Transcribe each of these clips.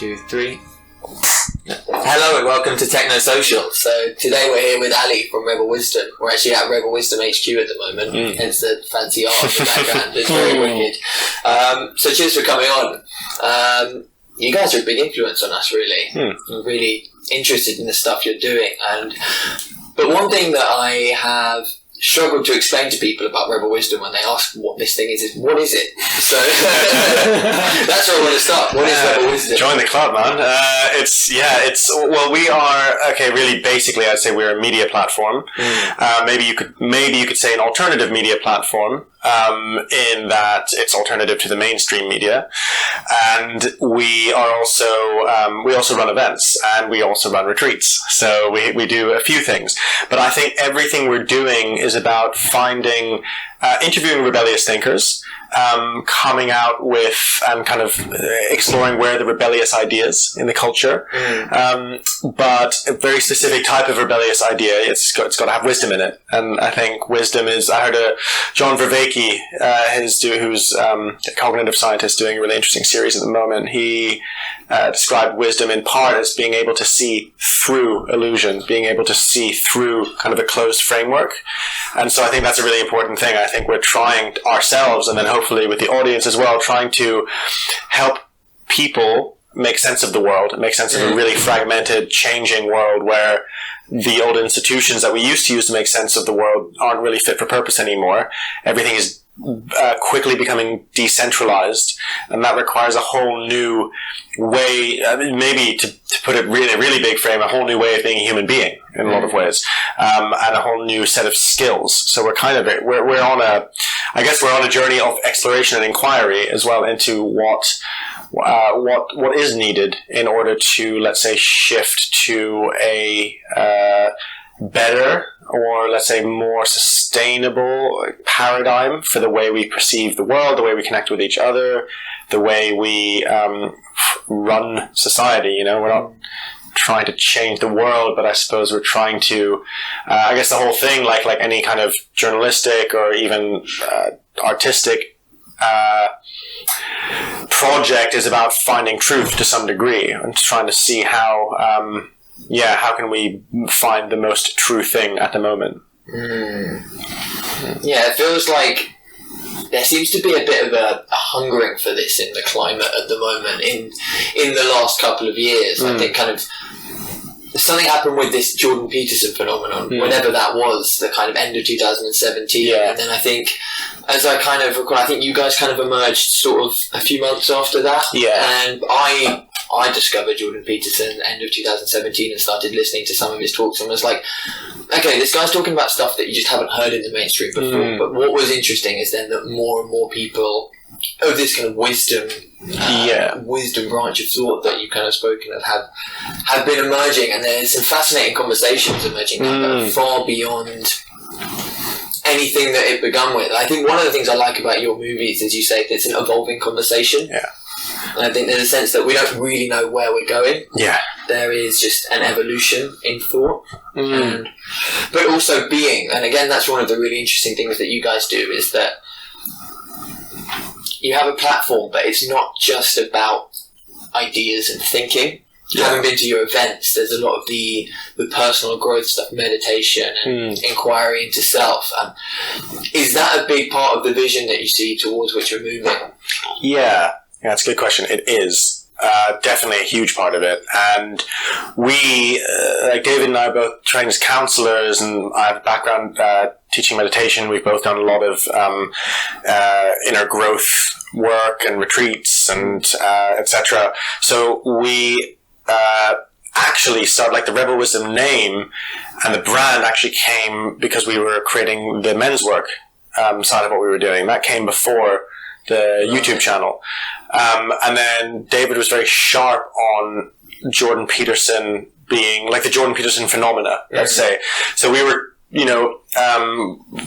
2, 3. Hello and welcome to Technosocial. So today we're here with Ali from Rebel Wisdom. We're actually at Rebel Wisdom HQ at the moment, hence the fancy art in the background. It's very wicked. So cheers for coming on. You guys are a big influence on us, really. We're really interested in the stuff you're doing. But one thing that I have struggled to explain to people about Rebel Wisdom when they ask what this thing is what is it? So that's where I want to start. What is Rebel Wisdom? Join the club, man. We are really basically I'd say we're a media platform. Maybe you could say an alternative media platform, in that it's alternative to the mainstream media, and we also run events and we also run retreats. So we do a few things, but I think everything we're doing is about interviewing rebellious thinkers, coming out with and kind of exploring where the rebellious ideas in the culture, but a very specific type of rebellious idea. It's got to have wisdom in it, and I think wisdom is. I heard John Vervaeke, who's a cognitive scientist, doing a really interesting series at the moment. He described wisdom in part as being able to see through illusion, being able to see through kind of a closed framework, and so I think that's a really important thing. I think we're trying ourselves, and then hopefully with the audience as well, trying to help people make sense of the world, make sense of a really fragmented, changing world where the old institutions that we used to use to make sense of the world aren't really fit for purpose anymore. Everything is quickly becoming decentralized, and that requires a whole new way, maybe to put it really, really big frame, a whole new way of being a human being in a lot of ways, and a whole new set of skills. So we're on a journey of exploration and inquiry as well into what is needed in order to, let's say, shift to a better, or let's say more sustainable paradigm for the way we perceive the world, the way we connect with each other, the way we run society. We're not trying to change the world, but I suppose we're trying to, I guess the whole thing, like any kind of journalistic or even artistic project, is about finding truth to some degree and trying to see how can we find the most true thing at the moment. Yeah, it feels like there seems to be a bit of a hungering for this in the climate at the moment. In the last couple of years, I think kind of something happened with this Jordan Peterson phenomenon, whenever that was, the kind of end of 2017. And then I think, as I kind of recall, I think you guys kind of emerged sort of a few months after that. And I discovered Jordan Peterson end of 2017 and started listening to some of his talks, and was like, okay, this guy's talking about stuff that you just haven't heard in the mainstream before. But what was interesting is then that more and more people of this kind of wisdom branch of thought that you've kind of spoken of have been emerging, and there's some fascinating conversations emerging now that are far beyond anything that it began with. I think one of the things I like about your movies is you say it's an evolving conversation. And I think there's a sense that we don't really know where we're going. There is just an evolution in thought, but also being. And again, that's one of the really interesting things that you guys do, is that you have a platform, but it's not just about ideas and thinking. Having been to your events, there's a lot of the personal growth stuff, meditation and inquiry into self. Is that a big part of the vision that you see towards which you're moving? Yeah, that's a good question. It is. Definitely a huge part of it. And we, like David and I, are both trained as counselors, and I have a background teaching meditation. We've both done a lot of inner growth work and retreats and etc. So we actually started, like, the Rebel Wisdom name and the brand actually came because we were creating the men's work side of what we were doing. That came before the YouTube channel. And then David was very sharp on Jordan Peterson being like the Jordan Peterson phenomena, let's say. So we were,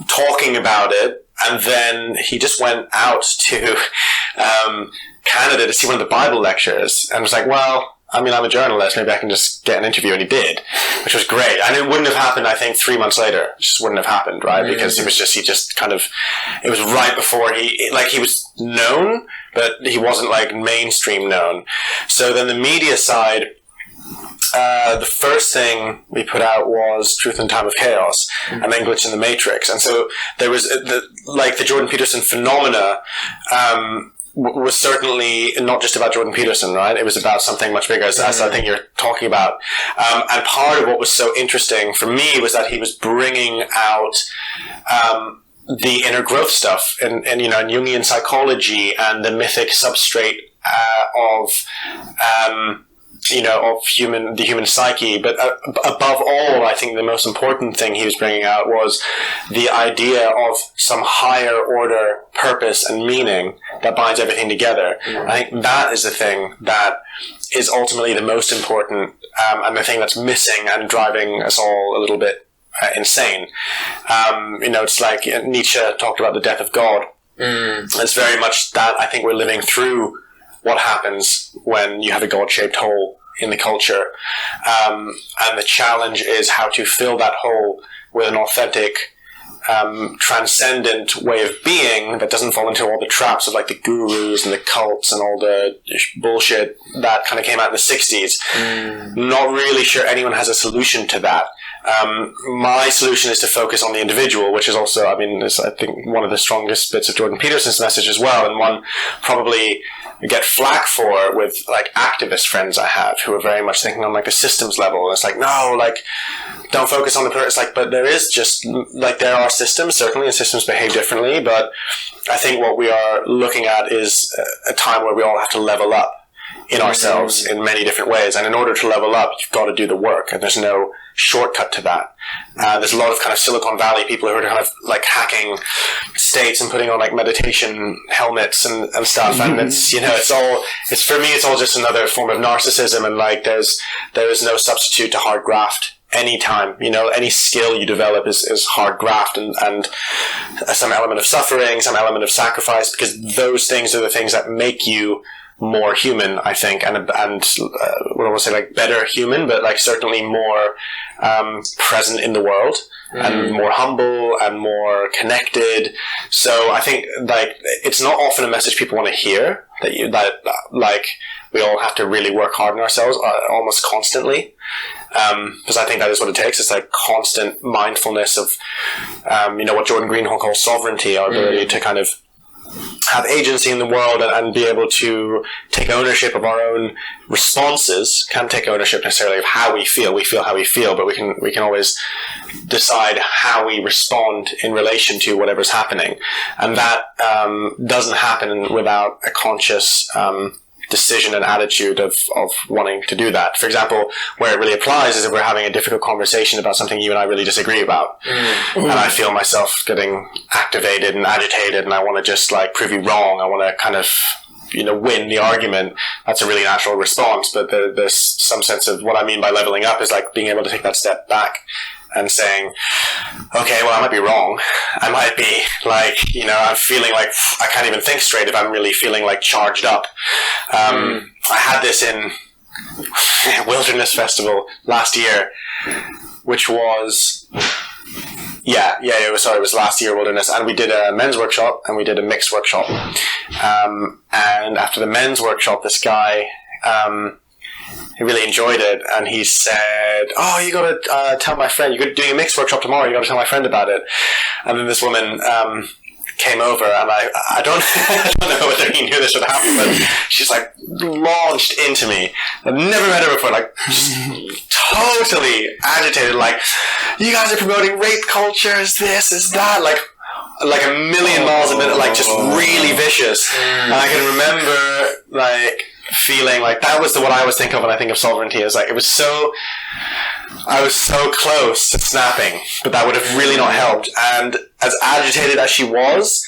talking about it, and then he just went out to Canada to see one of the Bible lectures and was like, well, I'm a journalist, maybe I can just get an interview, and he did, which was great. And it wouldn't have happened, I think, 3 months later. It just wouldn't have happened, right? Because it was right before he was known, but he wasn't like mainstream known. So then the media side, the first thing we put out was Truth in Time of Chaos, and then Glitch in the Matrix. And so there was the Jordan Peterson phenomena, was certainly not just about Jordan Peterson, right? It was about something much bigger, as I think you're talking about. And part of what was so interesting for me was that he was bringing out the inner growth stuff and Jungian psychology and the mythic substrate of the human psyche. But above all, I think the most important thing he was bringing out was the idea of some higher order purpose and meaning that binds everything together. I think that is the thing that is ultimately the most important, and the thing that's missing and driving us all a little bit insane. It's like Nietzsche talked about the death of God. It's very much that. I think we're living through what happens when you have a God-shaped hole in the culture. And the challenge is how to fill that hole with an authentic, transcendent way of being that doesn't fall into all the traps of like the gurus and the cults and all the bullshit that kind of came out in the 60s. Not really sure anyone has a solution to that. My solution is to focus on the individual, which is also, is I think one of the strongest bits of Jordan Peterson's message as well, and one probably get flack for with like activist friends I have who are very much thinking on like the systems level. And it's like, no, like don't focus on the person. It's like, but there is just like there are systems certainly, and systems behave differently. But I think what we are looking at is a time where we all have to level up in ourselves in many different ways. And in order to level up, you've got to do the work, and there's no shortcut to that. There's a lot of kind of Silicon Valley people who are kind of like hacking states and putting on like meditation helmets and stuff. And it's, for me, it's all just another form of narcissism. And like, there is no substitute to hard graft. Anytime, any skill you develop is hard graft and some element of suffering, some element of sacrifice, because those things are the things that make you more human, I think, and what I want to say, like better human, but like certainly more present in the world and more humble and more connected. So I think like it's not often a message people want to hear that like we all have to really work hard on ourselves almost constantly. Because I think that is what it takes. It's like constant mindfulness of, what Jordan Greenhalgh calls sovereignty, our ability to kind of have agency in the world and be able to take ownership of our own responses. Can't take ownership necessarily of how we feel. We feel how we feel, but we can always decide how we respond in relation to whatever's happening. And that doesn't happen without a conscious decision and attitude of wanting to do that. For example, where it really applies is if we're having a difficult conversation about something you and I really disagree about, and I feel myself getting activated and agitated, and I want to just like prove you wrong. I want to kind of win the argument. That's a really natural response. But there's some sense of what I mean by leveling up is like being able to take that step back and saying, okay, well, I might be wrong. I might be like, I'm feeling like I can't even think straight if I'm really feeling like charged up. I had this in Wilderness Festival last year, which was, it was last year, Wilderness, and we did a men's workshop and we did a mixed workshop. And after the men's workshop, this guy, he really enjoyed it, and he said, "Oh, you got to tell my friend. You're doing a mixed workshop tomorrow. You got to tell my friend about it." And then this woman came over, and I don't know whether he knew this would happen, but she's like launched into me. I've never met her before, like just totally agitated, like, "You guys are promoting rape culture. Is this? Is that?" Like a million miles a minute, like just really vicious. And I can remember like feeling like that was what I was thinking of when I think of sovereignty. Is like I was so close to snapping, but that would have really not helped. And as agitated as she was,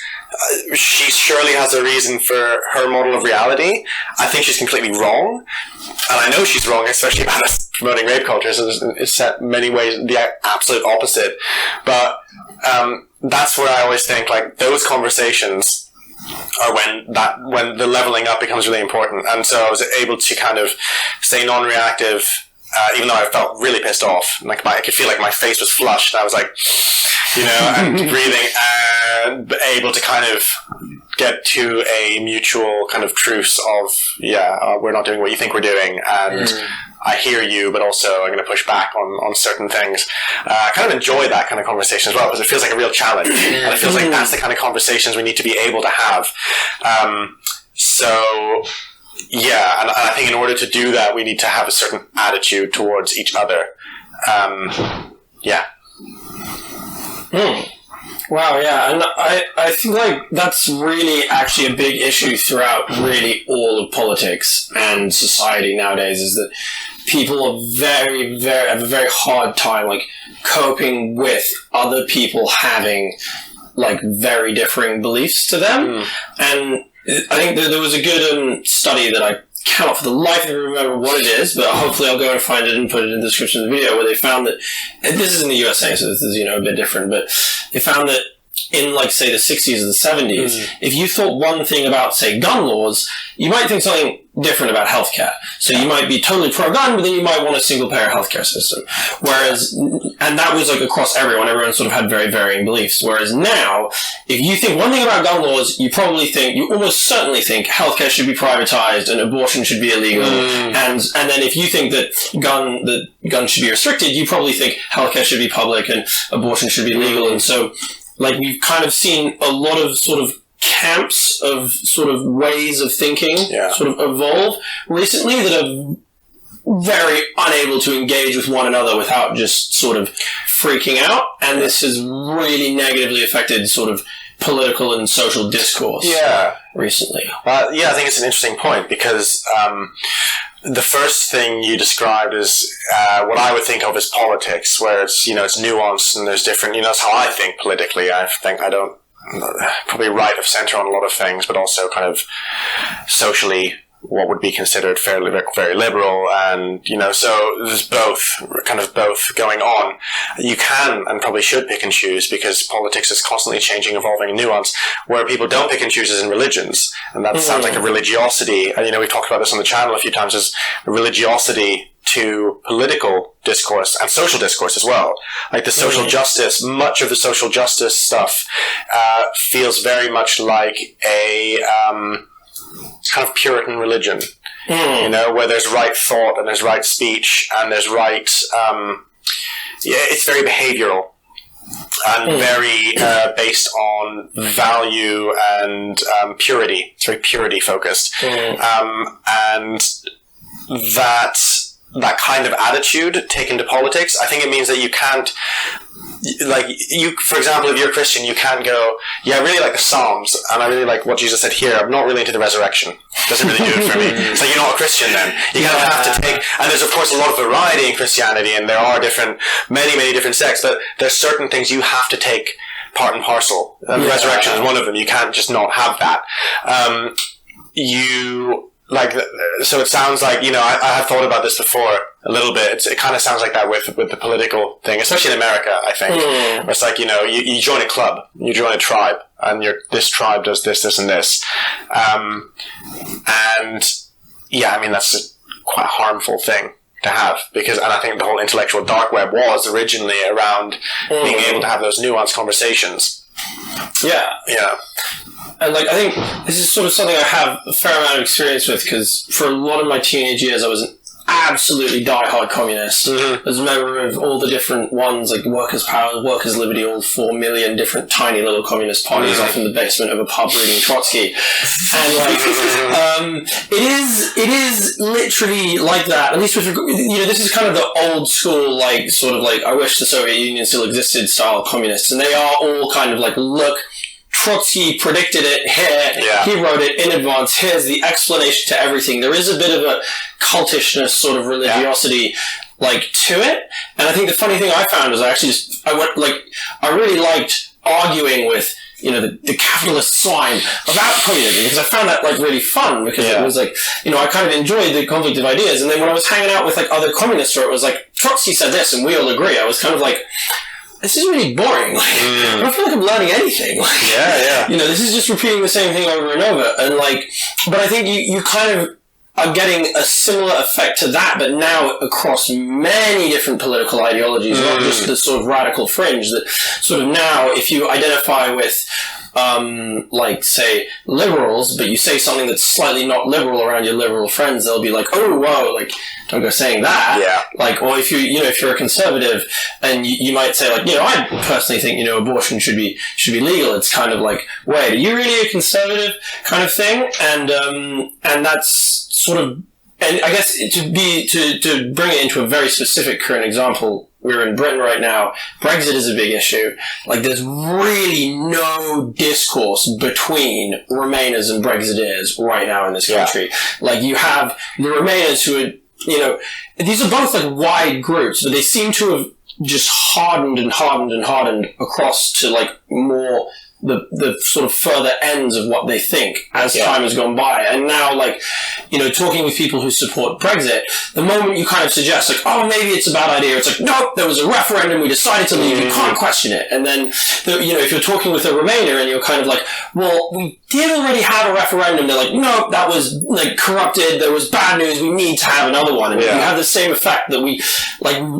she surely has a reason for her model of reality. I think she's completely wrong, and I know she's wrong, especially about us promoting rape culture. So it's in many ways the absolute opposite. But that's where I always think like those conversations or when the leveling up becomes really important. And so I was able to kind of stay non-reactive, even though I felt really pissed off. Like I could feel like my face was flushed. I was like, and breathing, and able to kind of get to a mutual kind of truce of, we're not doing what you think we're doing, and I hear you, but also I'm going to push back on certain things. I kind of enjoy that kind of conversation as well, because it feels like a real challenge, and it feels like that's the kind of conversations we need to be able to have. And I think in order to do that, we need to have a certain attitude towards each other. Wow, yeah, and I think like that's really actually a big issue throughout really all of politics and society nowadays, is that people are have a very hard time like coping with other people having like very differing beliefs to them. And I think that there was a good study that I cannot for the life of me remember what it is, but hopefully I'll go and find it and put it in the description of the video, where they found that, and this is in the USA, so this is, a bit different, but they found that in, like, say, the 60s or the 70s, if you thought one thing about, say, gun laws, you might think something different about healthcare. So you might be totally pro-gun, but then you might want a single-payer healthcare system. Whereas, and that was, like, across everyone sort of had very varying beliefs. Whereas now, if you think one thing about gun laws, you almost certainly think healthcare should be privatized and abortion should be illegal. And then if you think that guns should be restricted, you probably think healthcare should be public and abortion should be legal. And so, like, we've kind of seen a lot of sort of camps of sort of ways of thinking sort of evolve recently that are very unable to engage with one another without just sort of freaking out. And this has really negatively affected sort of political and social discourse recently. Well, I think it's an interesting point, because the first thing you described is what I would think of as politics, where it's it's nuanced and there's different. That's how I think politically. I think I don't probably right of center on a lot of things, but also kind of socially what would be considered very liberal, and so there's both going on. You can and probably should pick and choose, because politics is constantly changing, evolving, and nuanced. Where people don't pick and choose is in religions, and that sounds like a religiosity. We've talked about this on the channel a few times, as a religiosity to political discourse and social discourse as well. Like the social justice, much of the social justice stuff feels very much like a kind of Puritan religion, where there's right thought and there's right speech and there's right, it's very behavioral and very based on value and purity. It's very purity focused. And that kind of attitude taken to politics, I think it means that you can't, for example, if you're a Christian, you can't go, I really like the Psalms, and I really like what Jesus said here. I'm not really into the resurrection. Doesn't really do it for me. So you're not a Christian then. You kind of have to take, and there's of course a lot of variety in Christianity, and there are many different sects, but there's certain things you have to take part and parcel. And the resurrection is one of them. You can't just not have that. So it sounds like, I have thought about this before a little bit. It kind of sounds like that with the political thing, especially in America, I think. Where it's like, you join a club, you join a tribe, and this tribe does this, this, and this. That's a quite a harmful thing to have, and I think the whole intellectual dark web was originally around being able to have those nuanced conversations. And I think this is sort of something I have a fair amount of experience with, because for a lot of my teenage years I was an absolutely die-hard communist. As a member of all the different ones, like Workers' Power, Workers' Liberty, all 4 million different tiny little communist parties off in the basement of a pub reading Trotsky. And it is literally like that. At least with, this is kind of the old school, I wish the Soviet Union still existed style communists. And they are all kind of look, Trotsky predicted it here, he wrote it in advance, here's the explanation to everything. There is a bit of a cultishness, sort of religiosity, to it. And I think the funny thing I found was I really liked arguing with, the capitalist swine about communism, because I found that, really fun, because it was I kind of enjoyed the conflict of ideas. And then when I was hanging out with, other communists, where it was Trotsky said this and we all agree, I was kind of this is really boring. Like, I don't feel like I'm learning anything. Like, this is just repeating the same thing over and over. And like, but I think you kind of are getting a similar effect to that, but now across many different political ideologies, not just the sort of radical fringe. That sort of now, if you identify with like, say, liberals, but you say something that's slightly not liberal around your liberal friends, they'll be like, oh, whoa, like, don't go saying that. Yeah. Like, or if if you're a conservative, and you might say, like, I personally think, abortion should be legal. It's kind of like, wait, are you really a conservative kind of thing? And that's sort of, and I guess to bring it into a very specific current example, we're in Britain right now. Brexit is a big issue. Like, there's really no discourse between Remainers and Brexiteers right now in this country. Yeah. Like, you have the Remainers who are, these are both like wide groups, but they seem to have just hardened across to like more the sort of further ends of what they think as time has gone by. And now, like, talking with people who support Brexit, the moment you kind of suggest, like, oh, maybe it's a bad idea, it's like, nope, there was a referendum, we decided to leave, you can't question it. And then, if you're talking with a Remainer and you're kind of like, well, we did already have a referendum, they're like, no, that was, like, corrupted, there was bad news, we need to have another one. And you have the same effect that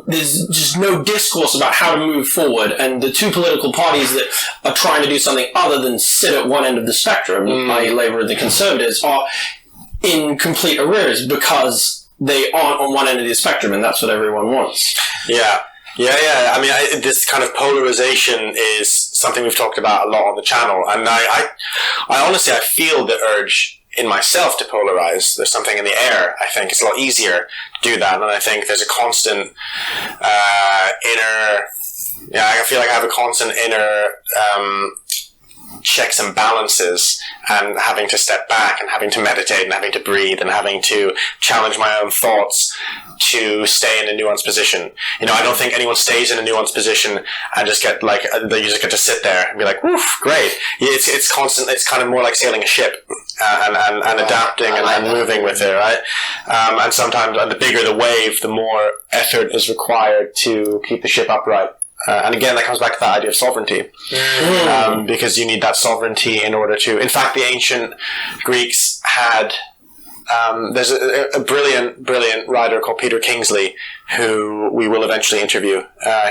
there's just no discourse about how to move forward, and the two political parties that are trying to do something other than sit at one end of the spectrum, i.e. Labour and the Conservatives, are in complete arrears because they aren't on one end of the spectrum, and that's what everyone wants. Yeah. I mean, this kind of polarization is something we've talked about a lot on the channel, and I honestly, I feel the urge in myself to polarize. There's something in the air. I think it's a lot easier to do that, and I think there's a constant inner... Yeah, I feel like I have a constant inner checks and balances, and having to step back and having to meditate and having to breathe and having to challenge my own thoughts to stay in a nuanced position. I don't think anyone stays in a nuanced position and just get like, you just get to sit there and be like, woof, great. It's constant. It's kind of more like sailing a ship and adapting and moving with it, right? And sometimes the bigger the wave, the more effort is required to keep the ship upright. And again, that comes back to that idea of sovereignty, because you need that sovereignty in order to... In fact, the ancient Greeks had... there's a brilliant writer called Peter Kingsley, who we will eventually interview.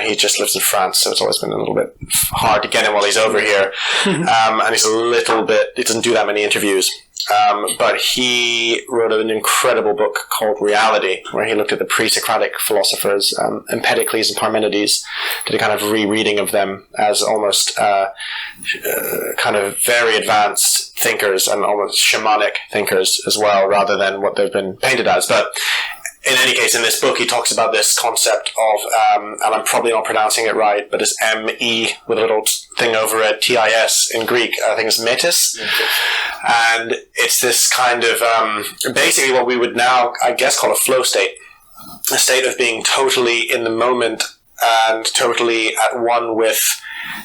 He just lives in France, so it's always been a little bit hard to get him while he's over here. And he's a little bit... He doesn't do that many interviews. But he wrote an incredible book called Reality, where he looked at the pre-Socratic philosophers, Empedocles and Parmenides, did a kind of rereading of them as almost kind of very advanced thinkers and almost shamanic thinkers as well, rather than what they've been painted as. But in any case, in this book, he talks about this concept of, and I'm probably not pronouncing it right, but it's M-E with a little thing over it, T-I-S in Greek. I think it's metis. And it's this kind of, basically what we would now, I guess, call a flow state. A state of being totally in the moment and totally at one with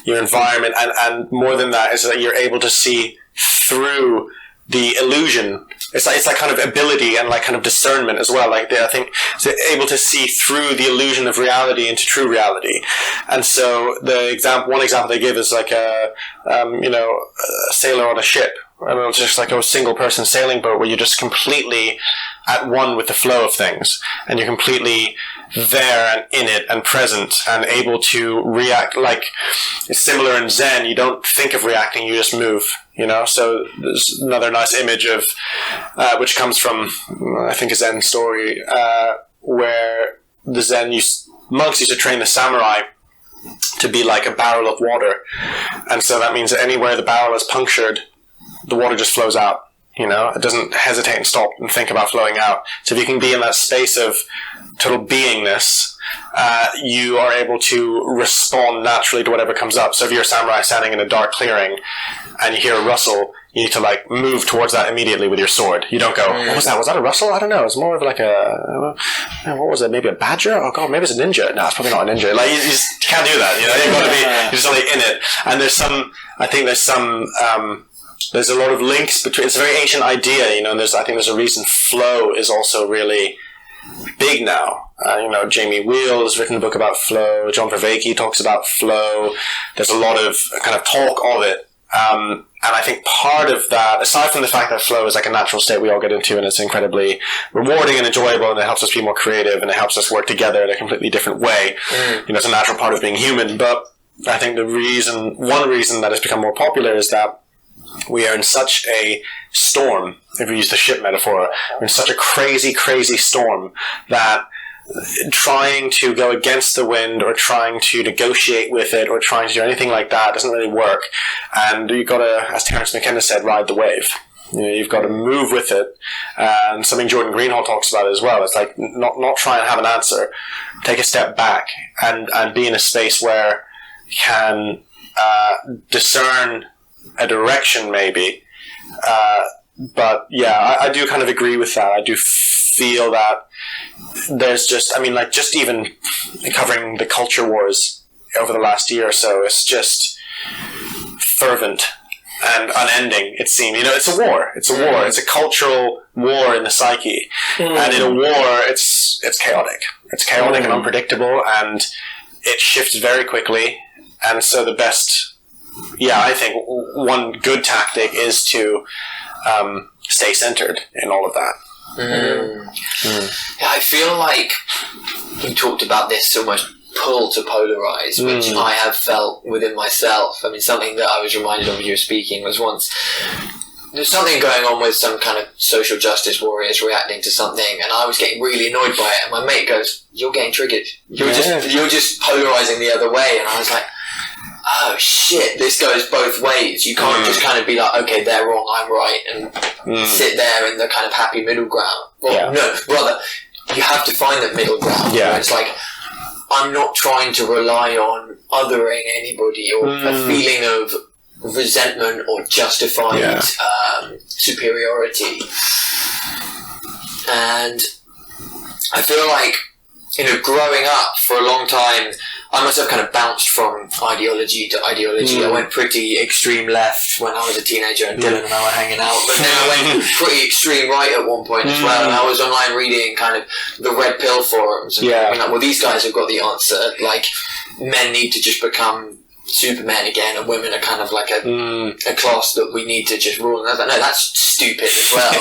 your environment. And more than that is that you're able to see through the illusion. It's like kind of ability and like kind of discernment as well. Like I think they're able to see through the illusion of reality into true reality. And so one example they give is like a sailor on a ship. I mean, it's just like a single person sailing boat where you're just completely at one with the flow of things, and you're completely there and in it and present and able to react. Like, it's similar in Zen. You don't think of reacting, you just move, So there's another nice image of, which comes from, I think, a Zen story, where the Zen monks used to train the samurai to be like a barrel of water. And so that means that anywhere the barrel is punctured, the water just flows out. It doesn't hesitate and stop and think about flowing out. So if you can be in that space of total beingness, you are able to respond naturally to whatever comes up. So if you're a samurai standing in a dark clearing and you hear a rustle, you need to like move towards that immediately with your sword. You don't go, what was that? Was that a rustle? I don't know. It's more of like what was it? Maybe a badger? Oh god, maybe it's a ninja. No, it's probably not a ninja. Like, you just can't do that. You've got to be, you're just only in it. And there's a lot of links between. It's a very ancient idea, and I think there's a reason flow is also really big now. Jamie Wheel has written a book about flow. John Vervaeke talks about flow. There's a lot of kind of talk of it. And I think part of that, aside from the fact that flow is like a natural state we all get into and it's incredibly rewarding and enjoyable and it helps us be more creative and it helps us work together in a completely different way. It's a natural part of being human. But I think one reason that has become more popular is that we are in such a storm, if we use the ship metaphor, we're in such a crazy, crazy storm that trying to go against the wind or trying to negotiate with it or trying to do anything like that doesn't really work. And you've got to, as Terence McKenna said, ride the wave. You've got to move with it. And something Jordan Greenhalgh talks about as well. It's like not try and have an answer. Take a step back and be in a space where you can discern a direction maybe. But yeah, I do kind of agree with that. I do feel that there's just even covering the culture wars over the last year or so, it's just fervent and unending, it seems. It's a war. It's a cultural war in the psyche. And in a war, it's chaotic. It's chaotic and unpredictable, and it shifts very quickly. And so the best, I think one good tactic is to stay centered in all of that. Yeah, I feel like you talked about this almost pull to polarize, which I have felt within myself. I mean, something that I was reminded of as you were speaking was once there's something going on with some kind of social justice warriors reacting to something, and I was getting really annoyed by it, and my mate goes, "You're getting triggered. You're just polarizing the other way." And I was like, oh shit, this goes both ways. You can't just kind of be like, okay, they're wrong, I'm right, and sit there in the kind of happy middle ground. Well, no, rather, you have to find the middle ground. Where it's like, I'm not trying to rely on othering anybody or a feeling of resentment or justified superiority. And I feel like, growing up for a long time, I myself kind of bounced from ideology to ideology. I went pretty extreme left when I was a teenager and Dylan and I were hanging out, but then I went pretty extreme right at one point as well, and I was online reading kind of the red pill forums and being like, well, these guys have got the answer, like, men need to just become Superman again and women are kind of like a class that we need to just rule. And I was like, no, that's stupid as well.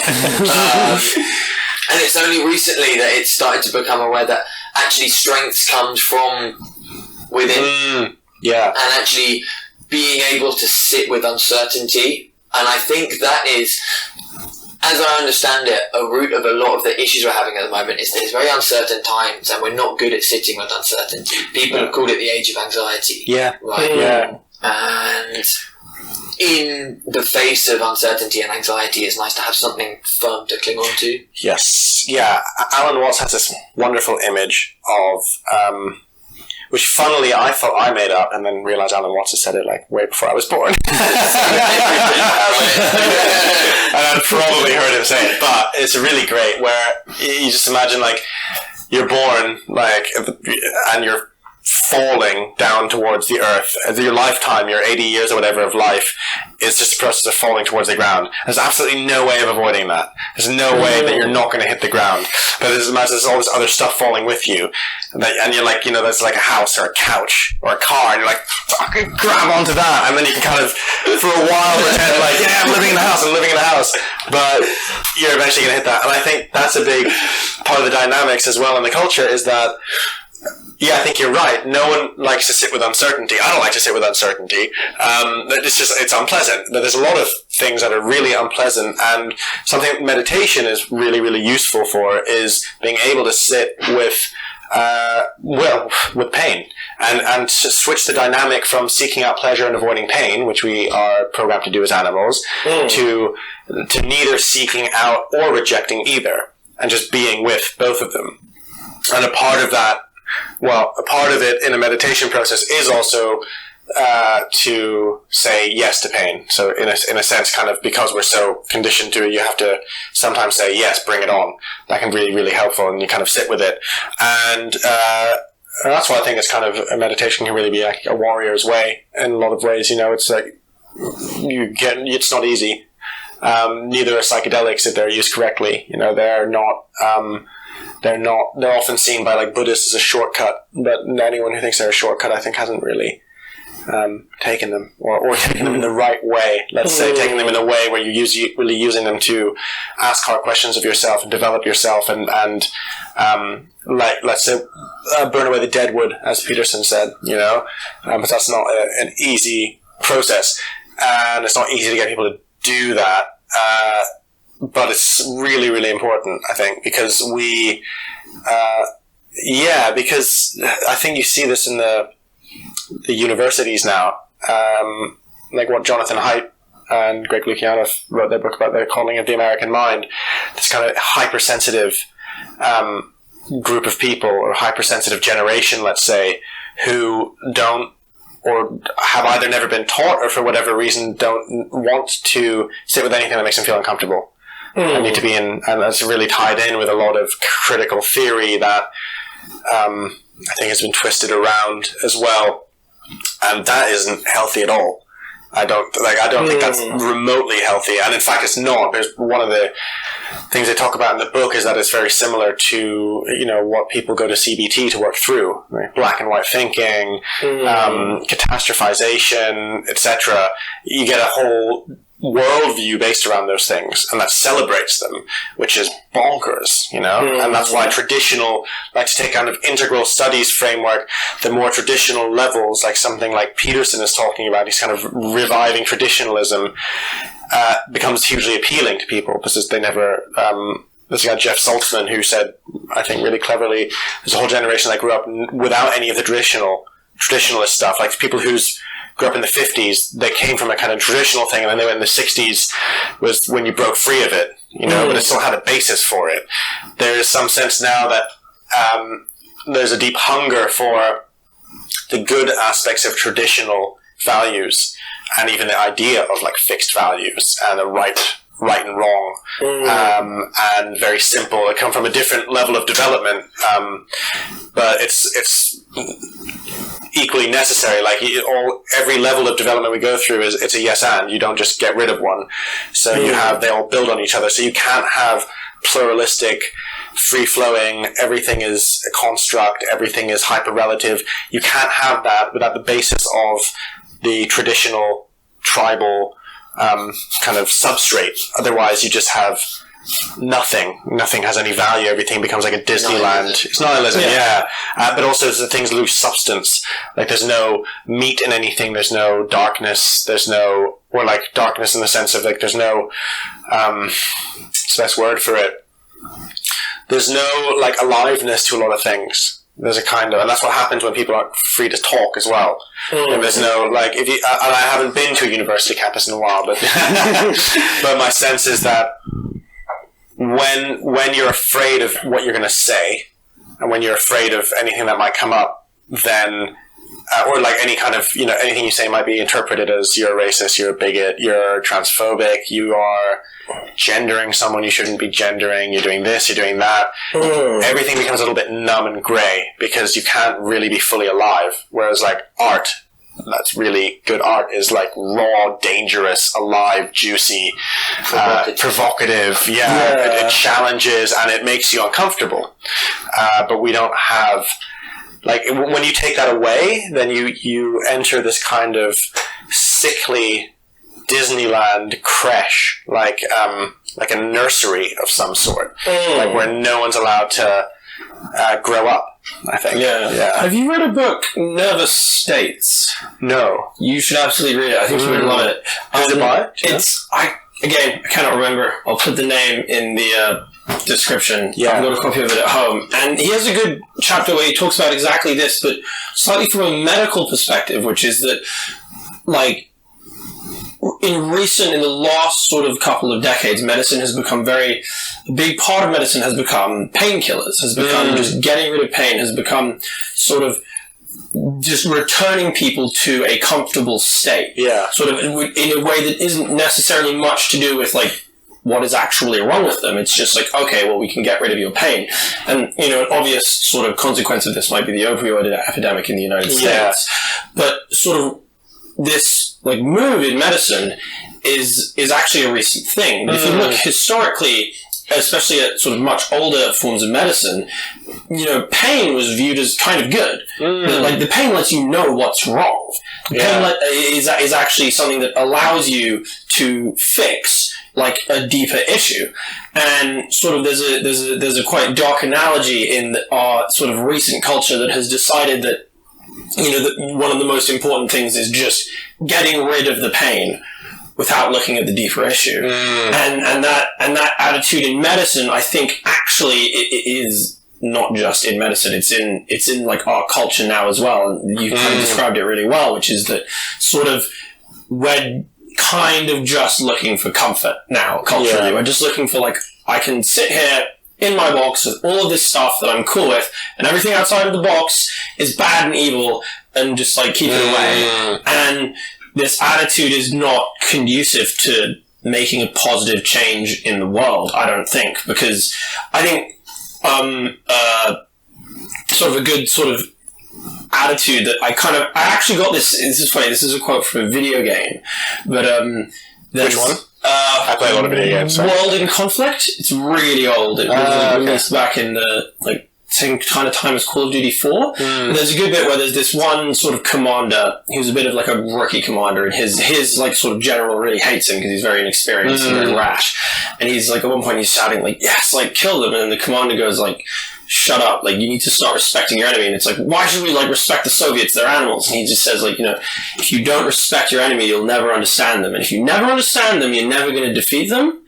And it's only recently that it's started to become aware that actually strength comes from within. And actually being able to sit with uncertainty. And I think that is, as I understand it, a root of a lot of the issues we're having at the moment is there's very uncertain times and we're not good at sitting with uncertainty. People have called it the age of anxiety. And in the face of uncertainty and anxiety, it's nice to have something firm to cling on to. Yes. Yeah. Alan Watts has this wonderful image of, which funnily I thought I made up and then realised Alan Watts had said it like way before I was born. And I'd probably heard him say it, but it's really great where you just imagine like you're born like and you're falling down towards the earth. Your lifetime, your 80 years or whatever of life is just a process of falling towards the ground. There's absolutely no way of avoiding that. There's no way that you're not going to hit the ground. But there's all this other stuff falling with you. And you're like, there's like a house or a couch or a car, and you're like, fucking grab onto that. And then you can kind of, for a while, pretend like, yeah, I'm living in the house. But you're eventually going to hit that. And I think that's a big part of the dynamics as well in the culture is that, yeah, I think you're right. No one likes to sit with uncertainty. I don't like to sit with uncertainty. It's unpleasant. There's a lot of things that are really unpleasant, and something meditation is really, really useful for is being able to sit with, with pain and to switch the dynamic from seeking out pleasure and avoiding pain, which we are programmed to do as animals, to neither seeking out or rejecting either, and just being with both of them. And a part of it in a meditation process is also to say yes to pain. So in a sense, kind of because we're so conditioned to it, you have to sometimes say yes, bring it on. That can be really, really helpful, and you kind of sit with it. And that's why I think it's kind of a meditation can really be like a warrior's way in a lot of ways. It's like it's not easy. Neither are psychedelics if they're used correctly. They're not. they're often seen by like Buddhists as a shortcut, but anyone who thinks they're a shortcut, I think, hasn't really taken them or taken them in the right way. Let's say taking them in a way where you're really using them to ask hard questions of yourself and develop yourself and like, let's say, burn away the dead wood, as Peterson said, but that's not an easy process, and it's not easy to get people to do that, but it's really, really important, I think, because because I think you see this in the universities now, like what Jonathan Haidt and Greg Lukianoff wrote their book about, the calling of the American mind, this kind of hypersensitive group of people, or hypersensitive generation, let's say, who don't, or have either never been taught, or for whatever reason don't want to sit with anything that makes them feel uncomfortable. And need to be in, and that's really tied in with a lot of critical theory that I think has been twisted around as well, and that isn't healthy at all. I don't think that's remotely healthy, and in fact, it's not. There's one of the things they talk about in the book is that it's very similar to what people go to CBT to work through, right? Black and white thinking, catastrophization, etc. You get a whole worldview based around those things, and that celebrates them, which is bonkers, and that's why traditional, like to take kind of integral studies framework, the more traditional levels, like something like Peterson is talking about, he's kind of reviving traditionalism, becomes hugely appealing to people because they never, there's a guy, Jeff Saltzman, who said, I think really cleverly, there's a whole generation that grew up without any of the traditionalist stuff, like people who's grew up in the 50s, they came from a kind of traditional thing, and then they went in the 60s was when you broke free of it, but it still had a basis for it. There's some sense now that there's a deep hunger for the good aspects of traditional values, and even the idea of like fixed values and a right and wrong, and very simple. They come from a different level of development, but it's equally necessary. Like every level of development we go through it's a yes and. You don't just get rid of one. So they all build on each other. So you can't have pluralistic, free-flowing, everything is a construct, everything is hyper-relative. You can't have that without the basis of the traditional, tribal kind of substrate. Otherwise, you just have nothing. Nothing has any value. Everything becomes like a Disneyland. It's nihilism, yeah. But also, the things lose substance. Like, there's no meat in anything. There's no darkness. Or like darkness in the sense of like, there's no, what's the best word for it? There's no like aliveness to a lot of things. There's a kind of, and that's what happens when people aren't free to talk as well. And there's no, like, and I haven't been to a university campus in a while, but but my sense is that when you're afraid of what you're going to say, and when you're afraid of anything that might come up, then, or like any kind of, anything you say might be interpreted as you're a racist, you're a bigot, you're transphobic, you are gendering someone you shouldn't be gendering, you're doing this, you're doing that. Everything becomes a little bit numb and grey because you can't really be fully alive. Whereas like art, that's really good art, is like raw, dangerous, alive, juicy, provocative. It challenges and it makes you uncomfortable. But we don't have, like, when you take that away, then you enter this kind of sickly Disneyland creche, like a nursery of some sort, like where no one's allowed to grow up, I think. Yeah. Have you read a book, Nervous States? No. You should absolutely read it. I think you would love it. Who's it by? I cannot remember. I'll put the name in the description. Yeah. I've got a copy of it at home. And he has a good chapter where he talks about exactly this, but slightly from a medical perspective, which is that, like, in the last sort of couple of decades, medicine has become a big part of medicine has become painkillers, has become just getting rid of pain, has become sort of just returning people to a comfortable state. Yeah. Sort of in a way that isn't necessarily much to do with, like, what is actually wrong with them. It's just like, okay, well, we can get rid of your pain. And, an obvious sort of consequence of this might be the opioid epidemic in the United States. But sort of this, like, move in medicine is actually a recent thing. But if you look historically especially at sort of much older forms of medicine, pain was viewed as kind of good. Like, the pain lets you know what's wrong. The pain is actually something that allows you to fix like a deeper issue. And sort of there's a quite dark analogy in our sort of recent culture that has decided that that one of the most important things is just getting rid of the pain without looking at the deeper issue. And that attitude in medicine, I think, actually it is not just in medicine. It's in like our culture now as well. And you kind of described it really well, which is that sort of we're kind of just looking for comfort now culturally. Yeah. We're just looking for like, I can sit here in my box with all of this stuff that I'm cool with, and everything outside of the box is bad and evil, and just like keep it away. And this attitude is not conducive to making a positive change in the world, I don't think, because I think sort of a good sort of attitude that I actually got this is funny, this is a quote from a video game, but which one? I play a lot of video games. Sorry. World in Conflict. It's really old. It was released back in the same kind of time as Call of Duty 4. There's a good bit where there's this one sort of commander who's a bit of like a rookie commander, and his like sort of general really hates him because he's very inexperienced and very rash. And he's like, at one point he's shouting like, "Yes, like kill them!" And the commander goes like, "Shut up, like you need to start respecting your enemy." And it's like, why should we like respect the Soviets? They're animals. And he just says like, if you don't respect your enemy, you'll never understand them. And if you never understand them, you're never going to defeat them.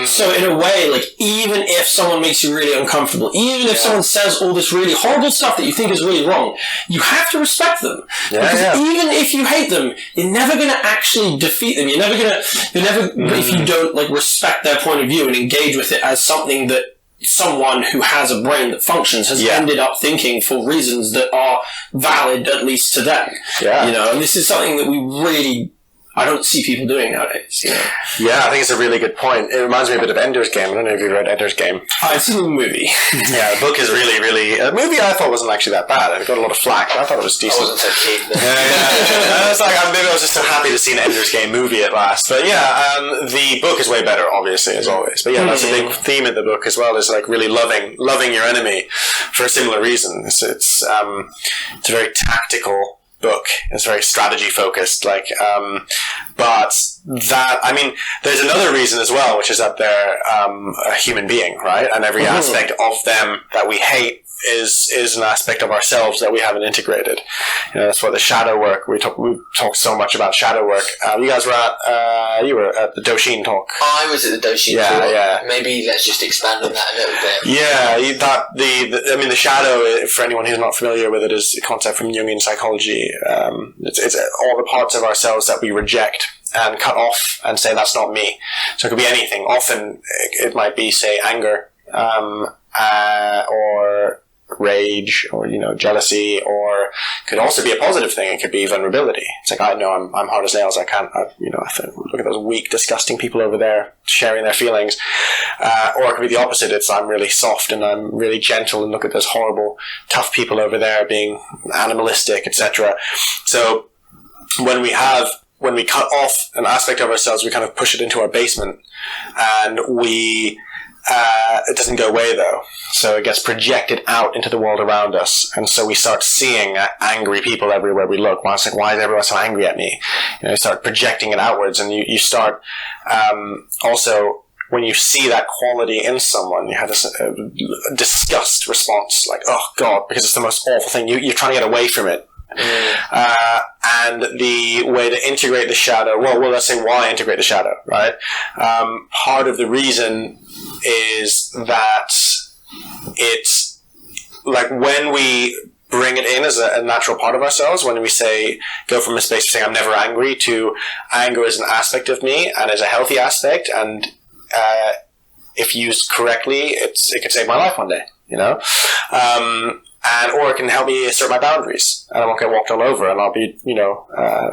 So in a way, like even if someone makes you really uncomfortable, even if someone says all this really horrible stuff that you think is really wrong, you have to respect them. Because even if you hate them, you're never going to actually defeat them. You're never, if you don't like respect their point of view and engage with it as something that someone who has a brain that functions has ended up thinking for reasons that are valid, at least to them. And this is something that we really, I don't see people doing nowadays. Yeah, I think it's a really good point. It reminds me a bit of Ender's Game. I don't know if you've read Ender's Game. I've seen the movie. The book is really, really... The movie I thought wasn't actually that bad. It got a lot of flack, but I thought it was decent. I wasn't so keen. I was like, maybe I was just so happy to see an Ender's Game movie at last. But the book is way better, obviously, as always. But that's a big theme in the book as well, is like really loving your enemy for a similar reason. It's a very tactical book. It's very strategy focused, but that, I mean, there's another reason as well, which is that they're a human being, right? And every aspect of them that we hate is an aspect of ourselves that we haven't integrated. That's what the shadow work, we talked so much about shadow work. You guys were at the Doshin talk. I was at the Doshin talk. Maybe let's just expand on that a little bit. The shadow, for anyone who's not familiar with it, is a concept from Jungian psychology. It's all the parts of ourselves that we reject and cut off and say, that's not me. So it could be anything. Often it might be, say, anger, or rage, or jealousy, or could also be a positive thing. It could be vulnerability. It's like, I know I'm hard as nails. I can't, look at those weak, disgusting people over there sharing their feelings. Or it could be the opposite. It's, I'm really soft and I'm really gentle, and look at those horrible, tough people over there being animalistic, etc. So when we cut off an aspect of ourselves, we kind of push it into our basement, and it doesn't go away though. So it gets projected out into the world around us, and so we start seeing angry people everywhere we look. Why is everyone so angry at me? You start projecting it outwards, and you start also, when you see that quality in someone, you have this disgust response, like, oh God, because it's the most awful thing. You're trying to get away from it. And the way to integrate the shadow, well, let's say why integrate the shadow, right? Part of the reason is that it's like when we bring it in as a natural part of ourselves, when we say, go from a space of saying I'm never angry to anger is an aspect of me and is a healthy aspect, and if used correctly, it could save my life one day, or it can help me assert my boundaries, and I won't get walked all over, and I'll be,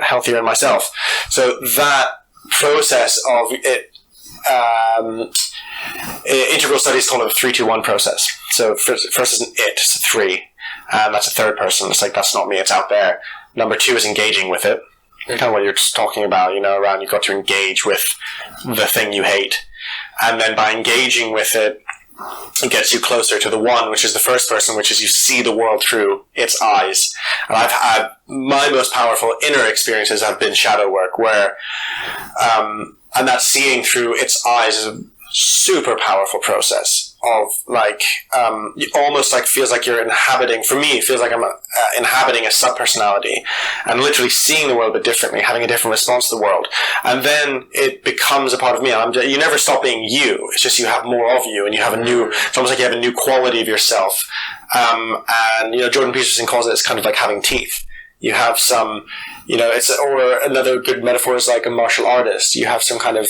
healthier in myself. So that process of it, integral studies call it a 3-2-1 process. So first is an it, it's a 3, and that's a third person. It's like, that's not me, it's out there. Number 2 is engaging with it. Kind of what you're just talking about, around you've got to engage with the thing you hate. And then by engaging with it, it gets you closer to the one, which is the first person, which is you see the world through its eyes. And I've had my most powerful inner experiences have been shadow work, where, and that seeing through its eyes is a super powerful process of like, almost like feels like you're inhabiting, for me, it feels like I'm inhabiting a subpersonality and literally seeing the world a bit differently, having a different response to the world. And then it becomes a part of me. You never stop being you. It's just you have more of you and you have it's almost like you have a new quality of yourself. And, Jordan Peterson calls it, it's kind of like having teeth. You have some, or another good metaphor is like a martial artist. You have some kind of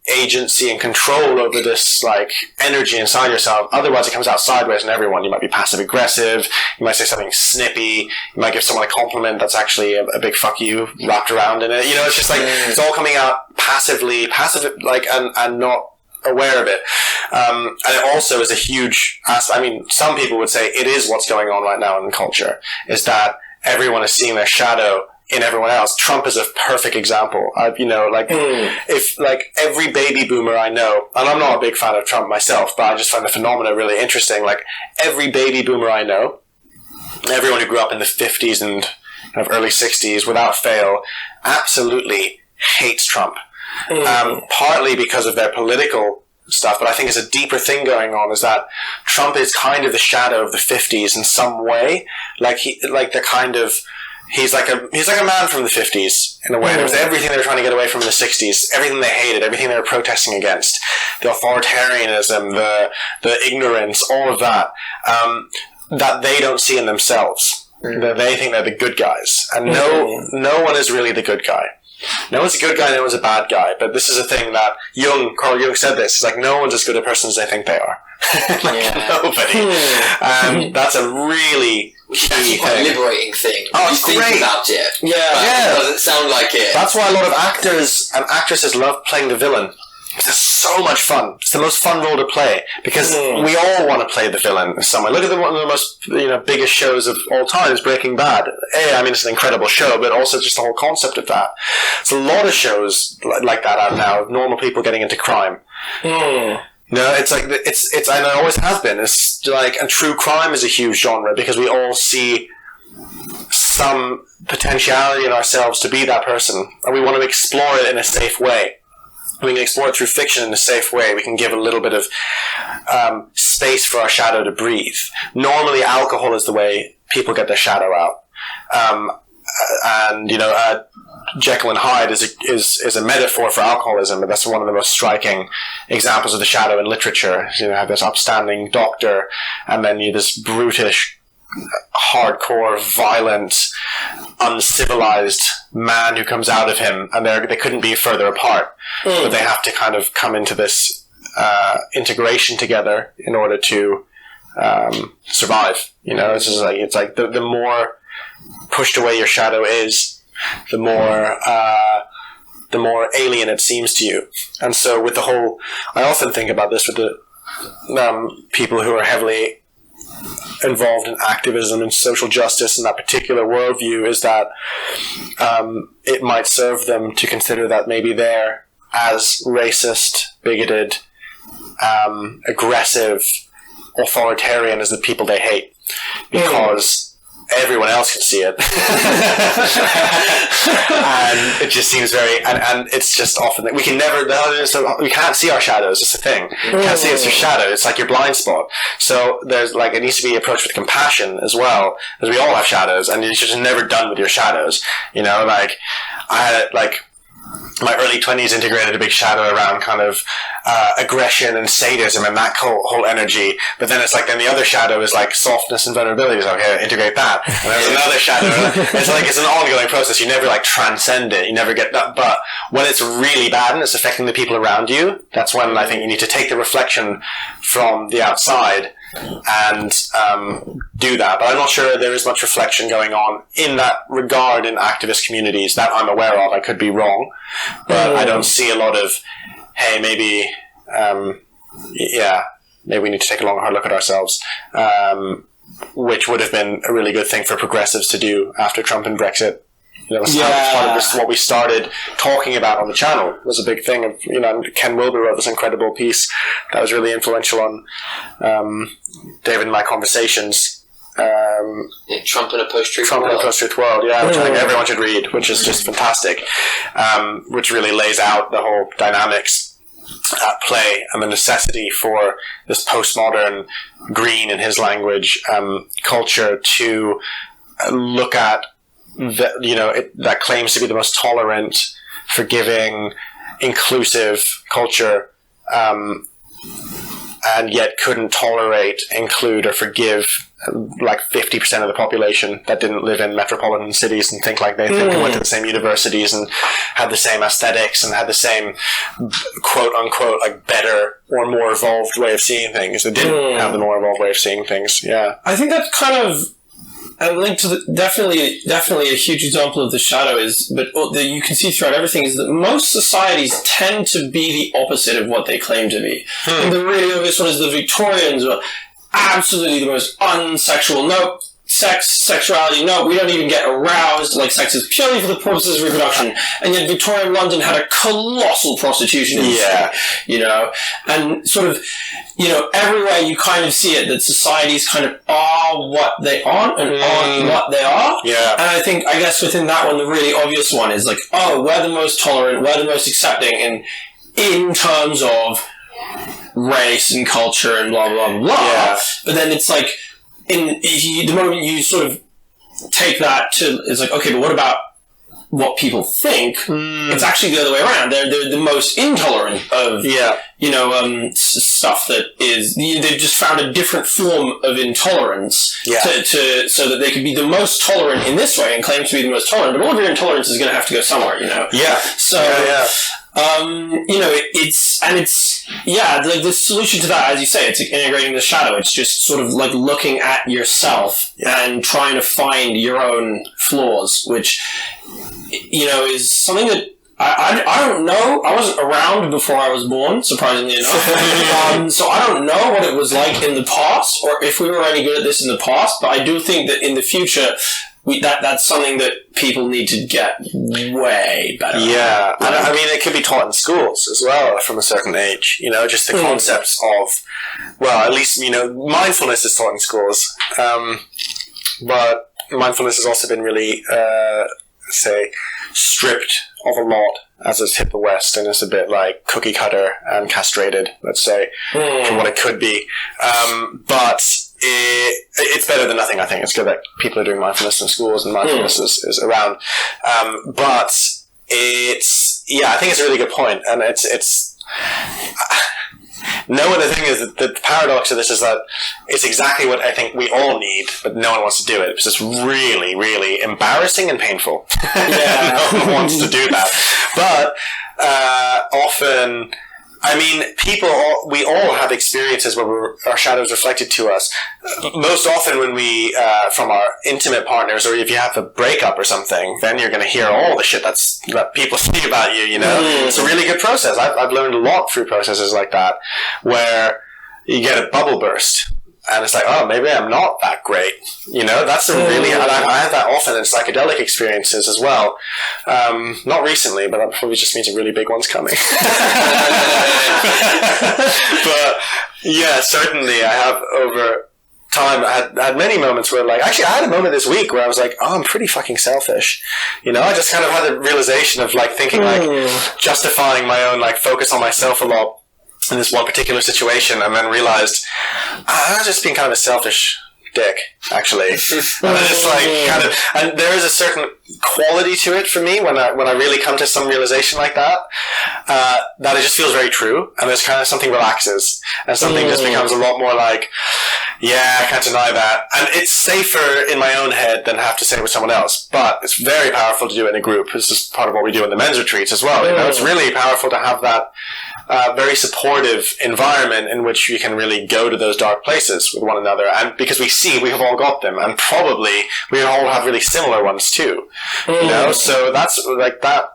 agency and control over this like energy inside yourself. Otherwise it comes out sideways on everyone. You might be passive aggressive, you might say something snippy, you might give someone a compliment that's actually a big fuck you wrapped around in it. It's just like it's all coming out passive like and not aware of it. And it also is a huge aspect. I mean, some people would say it is what's going on right now in culture, is that everyone is seeing their shadow in everyone else. Trump is a perfect example. If like every baby boomer I know, and I'm not a big fan of Trump myself, but I just find the phenomena really interesting. Like every baby boomer I know, everyone who grew up in the 50s and kind of early 60s, without fail, absolutely hates Trump. Partly because of their political stuff, but I think it's a deeper thing going on, is that Trump is kind of the shadow of the 50s in some way. He's like a man from the 50s in a way. There was everything they were trying to get away from in the 60s, everything they hated, everything they were protesting against, the authoritarianism, the ignorance, all of that, that they don't see in themselves. That they think they're the good guys. And no one is really the good guy. No one's a good guy, no one's a bad guy. But this is a thing that Carl Jung said this. It's like no one's as good a person as they think they are. Nobody. That's a really key quite a liberating thing. Oh, you think great. about it. Yeah. It doesn't sound like it. That's why a lot of actors and actresses love playing the villain. It's so much fun. It's the most fun role to play because we all want to play the villain in some way. Look at one of the most biggest shows of all time is Breaking Bad. It's an incredible show, but also just the whole concept of that. There's a lot of shows like that out now of normal people getting into crime. No, it's like and it always has been. It's like, and true crime is a huge genre because we all see some potentiality in ourselves to be that person, and we want to explore it in a safe way. We can explore it through fiction in a safe way. We can give a little bit of space for our shadow to breathe. Normally, alcohol is the way people get their shadow out. Jekyll and Hyde is a metaphor for alcoholism, but that's one of the most striking examples of the shadow in literature. You have this upstanding doctor, and then you this brutish, hardcore, violent, uncivilized man who comes out of him, and they couldn't be further apart. But they have to kind of come into this integration together in order to survive. It's like the more pushed away your shadow is, the more alien it seems to you. And so with the whole, I often think about this with the people who are heavily involved in activism and social justice and that particular worldview, is that it might serve them to consider that maybe they're as racist, bigoted, aggressive, authoritarian as the people they hate, because everyone else can see it. And it just seems very, and it's just often that we can't see our shadows. It's a thing. You can't see it's your shadow. It's like your blind spot. So there's it needs to be approached with compassion as well, because we all have shadows, and you're just never done with your shadows. I had my early 20s integrated a big shadow around kind of aggression and sadism and that whole energy. But then it's like, then the other shadow is like softness and vulnerability. It's okay, integrate that. And there's another shadow. It's an ongoing process. You never transcend it. You never get that. But when it's really bad and it's affecting the people around you, that's when I think you need to take the reflection from the outside and do that. But I'm not sure there is much reflection going on in that regard in activist communities that I'm aware of. I could be wrong, but I don't see a lot of, hey, maybe we need to take a hard look at ourselves, which would have been a really good thing for progressives to do after Trump and Brexit. That's part of this, what we started talking about on the channel was a big thing. Of, Ken Wilber wrote this incredible piece that was really influential on David and my conversations. Trump in a post-truth Trump world. in a post-truth world, which I think everyone should read, which is just fantastic, which really lays out the whole dynamics at play and the necessity for this postmodern, green in his language, culture to look at that claims to be the most tolerant, forgiving, inclusive culture, and yet couldn't tolerate, include, or forgive like 50% of the population that didn't live in metropolitan cities and think like they think and went to the same universities and had the same aesthetics and had the same quote unquote like better or more evolved way of seeing things. They didn't have the more evolved way of seeing things. Yeah, I think that's kind of linked to definitely a huge example of the shadow but that you can see throughout everything is that most societies tend to be the opposite of what they claim to be. And the really obvious one is the Victorians were absolutely the most unsexual. No sexuality, no, we don't even get aroused, like sex is purely for the purposes of reproduction. And yet Victorian London had a colossal prostitution industry, and sort of, everywhere you kind of see it, that societies kind of are what they aren't and aren't what they are. Yeah. And I guess within that one, the really obvious one is like, we're the most tolerant, we're the most accepting, and in terms of race and culture and blah, blah, blah. Yeah. But then it's like, the moment you sort of take that to, it's like, okay, but what about what people think? It's actually the other way around. They're the most intolerant of, stuff that is, they've just found a different form of intolerance to so that they could be the most tolerant in this way and claim to be the most tolerant. But all of your intolerance is going to have to go somewhere, Yeah. So, like the solution to that, as you say, it's like integrating the shadow. It's just sort of like looking at yourself and trying to find your own flaws, which, is something that I don't know. I wasn't around before I was born, surprisingly enough. So I don't know what it was like in the past, or if we were any good at this in the past, but I do think that in the future, that's something that people need to get way better at. Yeah, and I mean, it could be taught in schools as well from a certain age, just the concepts of, well, at least, mindfulness is taught in schools, but mindfulness has also been really, stripped of a lot as it's hit the West, and it's a bit like cookie cutter and castrated, let's say, from what it could be. But it's better than nothing, I think. It's good that people are doing mindfulness in schools and mindfulness is around. But I think it's a really good point, and it's no other thing is that the paradox of this is that it's exactly what I think we all need, but no one wants to do it because it's really, really embarrassing and painful. No one wants to do that. But often, I mean, we all have experiences where our shadows reflected to us. Most often when we, from our intimate partners, or if you have a breakup or something, then you're going to hear all the shit that people say about you, It's a really good process. I've learned a lot through processes like that, where you get a bubble burst. And it's like, oh, maybe I'm not that great. That's a really, and I have that often in psychedelic experiences as well. Not recently, but that probably just means a really big one's coming. But yeah, certainly I have over time, I had many moments where actually I had a moment this week where I was like, oh, I'm pretty fucking selfish. I just kind of had a realization of thinking justifying my own focus on myself a lot in this one particular situation, and then realized I was just being kind of a selfish dick, actually. And it's and there is a certain quality to it for me when I really come to some realization like that, that it just feels very true, and there's kind of something relaxes, and something just becomes a lot more I can't deny that. And it's safer in my own head than have to say it with someone else, but it's very powerful to do it in a group. This is part of what we do in the men's retreats as well. It's really powerful to have that very supportive environment in which we can really go to those dark places with one another, and because we have all got them, and probably we all have really similar ones too, so that's that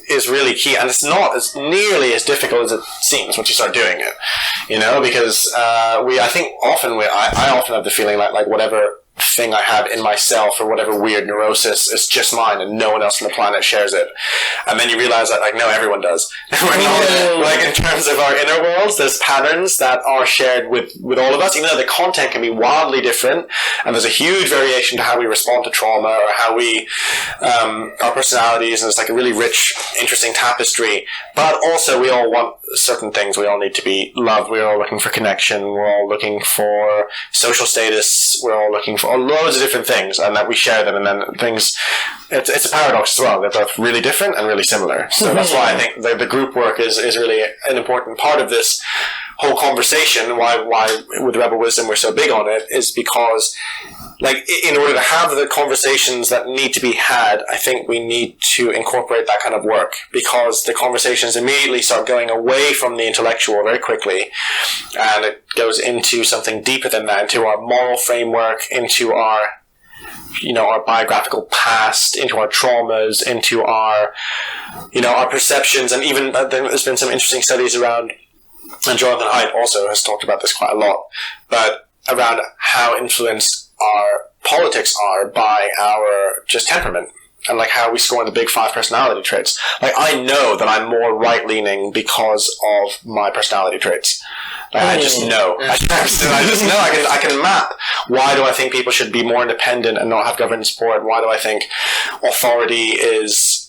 is really key, and it's not as nearly as difficult as it seems once you start doing it, because I often have the feeling like whatever thing I have in myself, or whatever weird neurosis, is just mine and no one else on the planet shares it. And then you realize that, like, no, everyone does. We're not, like, in terms of our inner worlds, there's patterns that are shared with all of us, even though the content can be wildly different, and there's a huge variation to how we respond to trauma, or how we, our personalities, and it's like a really rich, interesting tapestry. But also, we all want certain things. We all need to be loved. We're all looking for connection. We're all looking for social status. We're all looking for loads of different things, and that we share them. And then things, it's a paradox as well. They're both really different and really similar. So that's why I think the group work is really an important part of this whole conversation. Why with Rebel Wisdom we're so big on it is because, like, in order to have the conversations that need to be had, I think we need to incorporate that kind of work, because the conversations immediately start going away from the intellectual very quickly, and it goes into something deeper than that, into our moral framework, into our, you know, our biographical past, into our traumas, into our, you know, our perceptions. And even there's been some interesting studies around, and Jonathan Haidt also has talked about this quite a lot, but around how influenced our politics are by our just temperament, and like how we score in the big 5 personality traits. Like, I know that I'm more right-leaning because of my personality traits. Like, I just know. I just know. I can map. Why do I think people should be more independent and not have government support? Why do I think authority is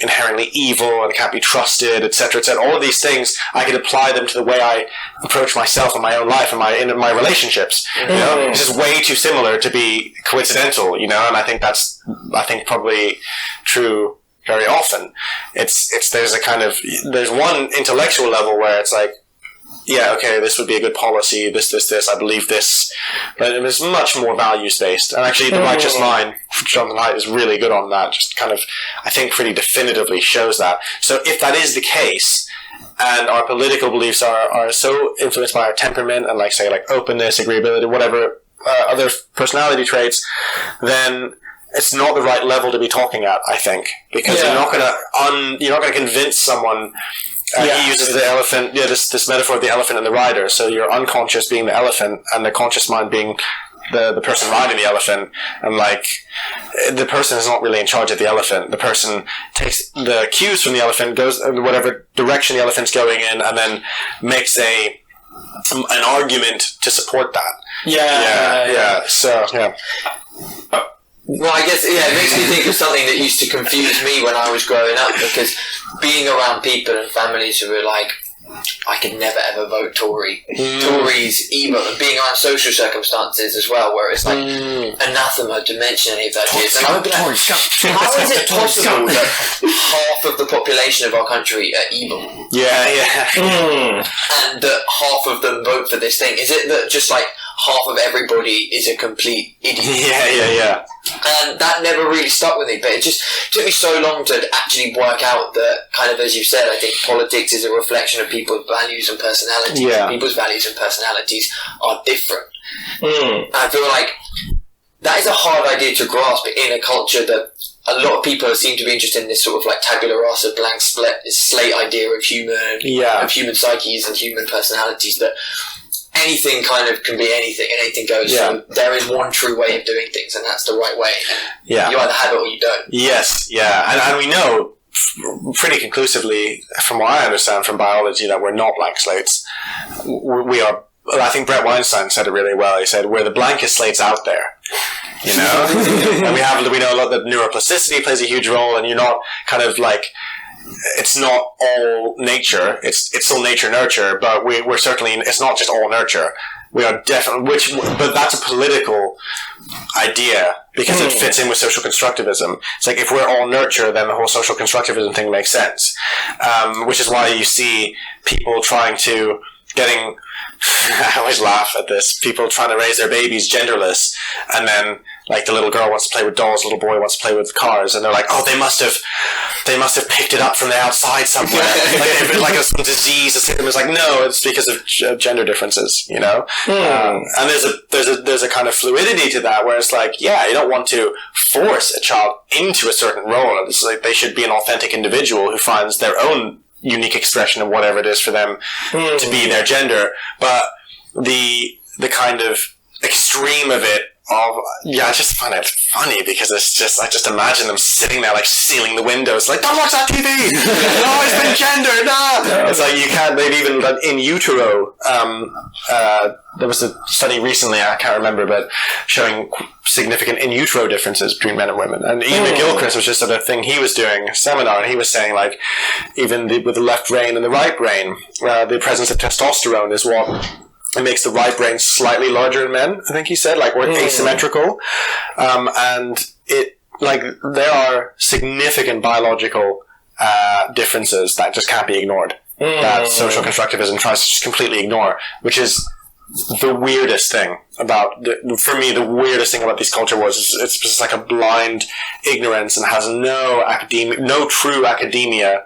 inherently evil and can't be trusted, etc., etc.? All of these things, I could apply them to the way I approach myself in my own life and in my relationships. You know, it's just way too similar to be coincidental. You know, and I think that's probably true very often. There's one intellectual level where it's like, yeah, okay, this would be a good policy, this, I believe this, but it's much more values-based. And actually, The Righteous Mind, Jonathan Haidt is really good on that, just kind of, I think, pretty definitively shows that. So if that is the case, and our political beliefs are so influenced by our temperament, and like, say, like openness, agreeability, whatever, other personality traits, then it's not the right level to be talking at, I think, because you're not going to convince someone. He uses the elephant, this metaphor of the elephant and the rider. So your unconscious being the elephant, and the conscious mind being the person riding the elephant. And like, the person is not really in charge of the elephant. The person takes the cues from the elephant, goes in whatever direction the elephant's going in, and then makes an argument to support that. So. Well, I guess, it makes me think of something that used to confuse me when I was growing up, because being around people and families who were like, I could never ever vote Tory. Tories, even being around social circumstances as well, where it's like anathema to mention any of that shit. And I would be like, how is it possible that half of the population of our country are evil? And that half of them vote for this thing? Is it that just like half of everybody is a complete idiot? And that never really stuck with me, but it just took me so long to actually work out that, kind of as you said, I think politics is a reflection of people's values and personalities. People's values and personalities are different. I feel like that is a hard idea to grasp in a culture that a lot of people seem to be interested in, this sort of like tabula rasa, blank slate idea of human psyches and human personalities, that anything kind of can be anything, and anything goes. So there is one true way of doing things, and that's the right way. And you either have it or you don't. And we know pretty conclusively, from what I understand from biology, that we're not blank slates. We are. I think Brett Weinstein said it really well. He said, we're the blankest slates out there. You know? And we know a lot that neuroplasticity plays a huge role, and you're not kind of like, it's not all nature. It's still nature nurture, but we're certainly, it's not just all nurture. We are definitely, but that's a political idea, because it fits in with social constructivism. It's like, if we're all nurture, then the whole social constructivism thing makes sense. Which is why you see people I always laugh at this. People trying to raise their babies genderless, and then like the little girl wants to play with dolls, the little boy wants to play with cars, and they're like, "Oh, they must have picked it up from the outside somewhere, like it's some disease." It's like, no, it's because of gender differences, you know. And there's a kind of fluidity to that, where it's like, you don't want to force a child into a certain role. It's like they should be an authentic individual who finds their own unique expression of whatever it is for them to be their gender. But the kind of extreme of it I just find it funny because I just imagine them sitting there like sealing the windows, like, don't watch that TV. No, it's been gendered. No. It's like you can't. They've even done in utero. There was a study recently, I can't remember, but showing significant in utero differences between men and women. And Ian McGilchrist was just at a thing he was doing, a seminar, and he was saying like, even with the left brain and the right brain, the presence of testosterone is what. It makes the right brain slightly larger in men, I think he said, like, or asymmetrical. And it, like, there are significant biological differences that just can't be ignored. That social constructivism tries to just completely ignore, which is the weirdest thing about, for me, the weirdest thing about these culture wars is it's just like a blind ignorance and has no true academia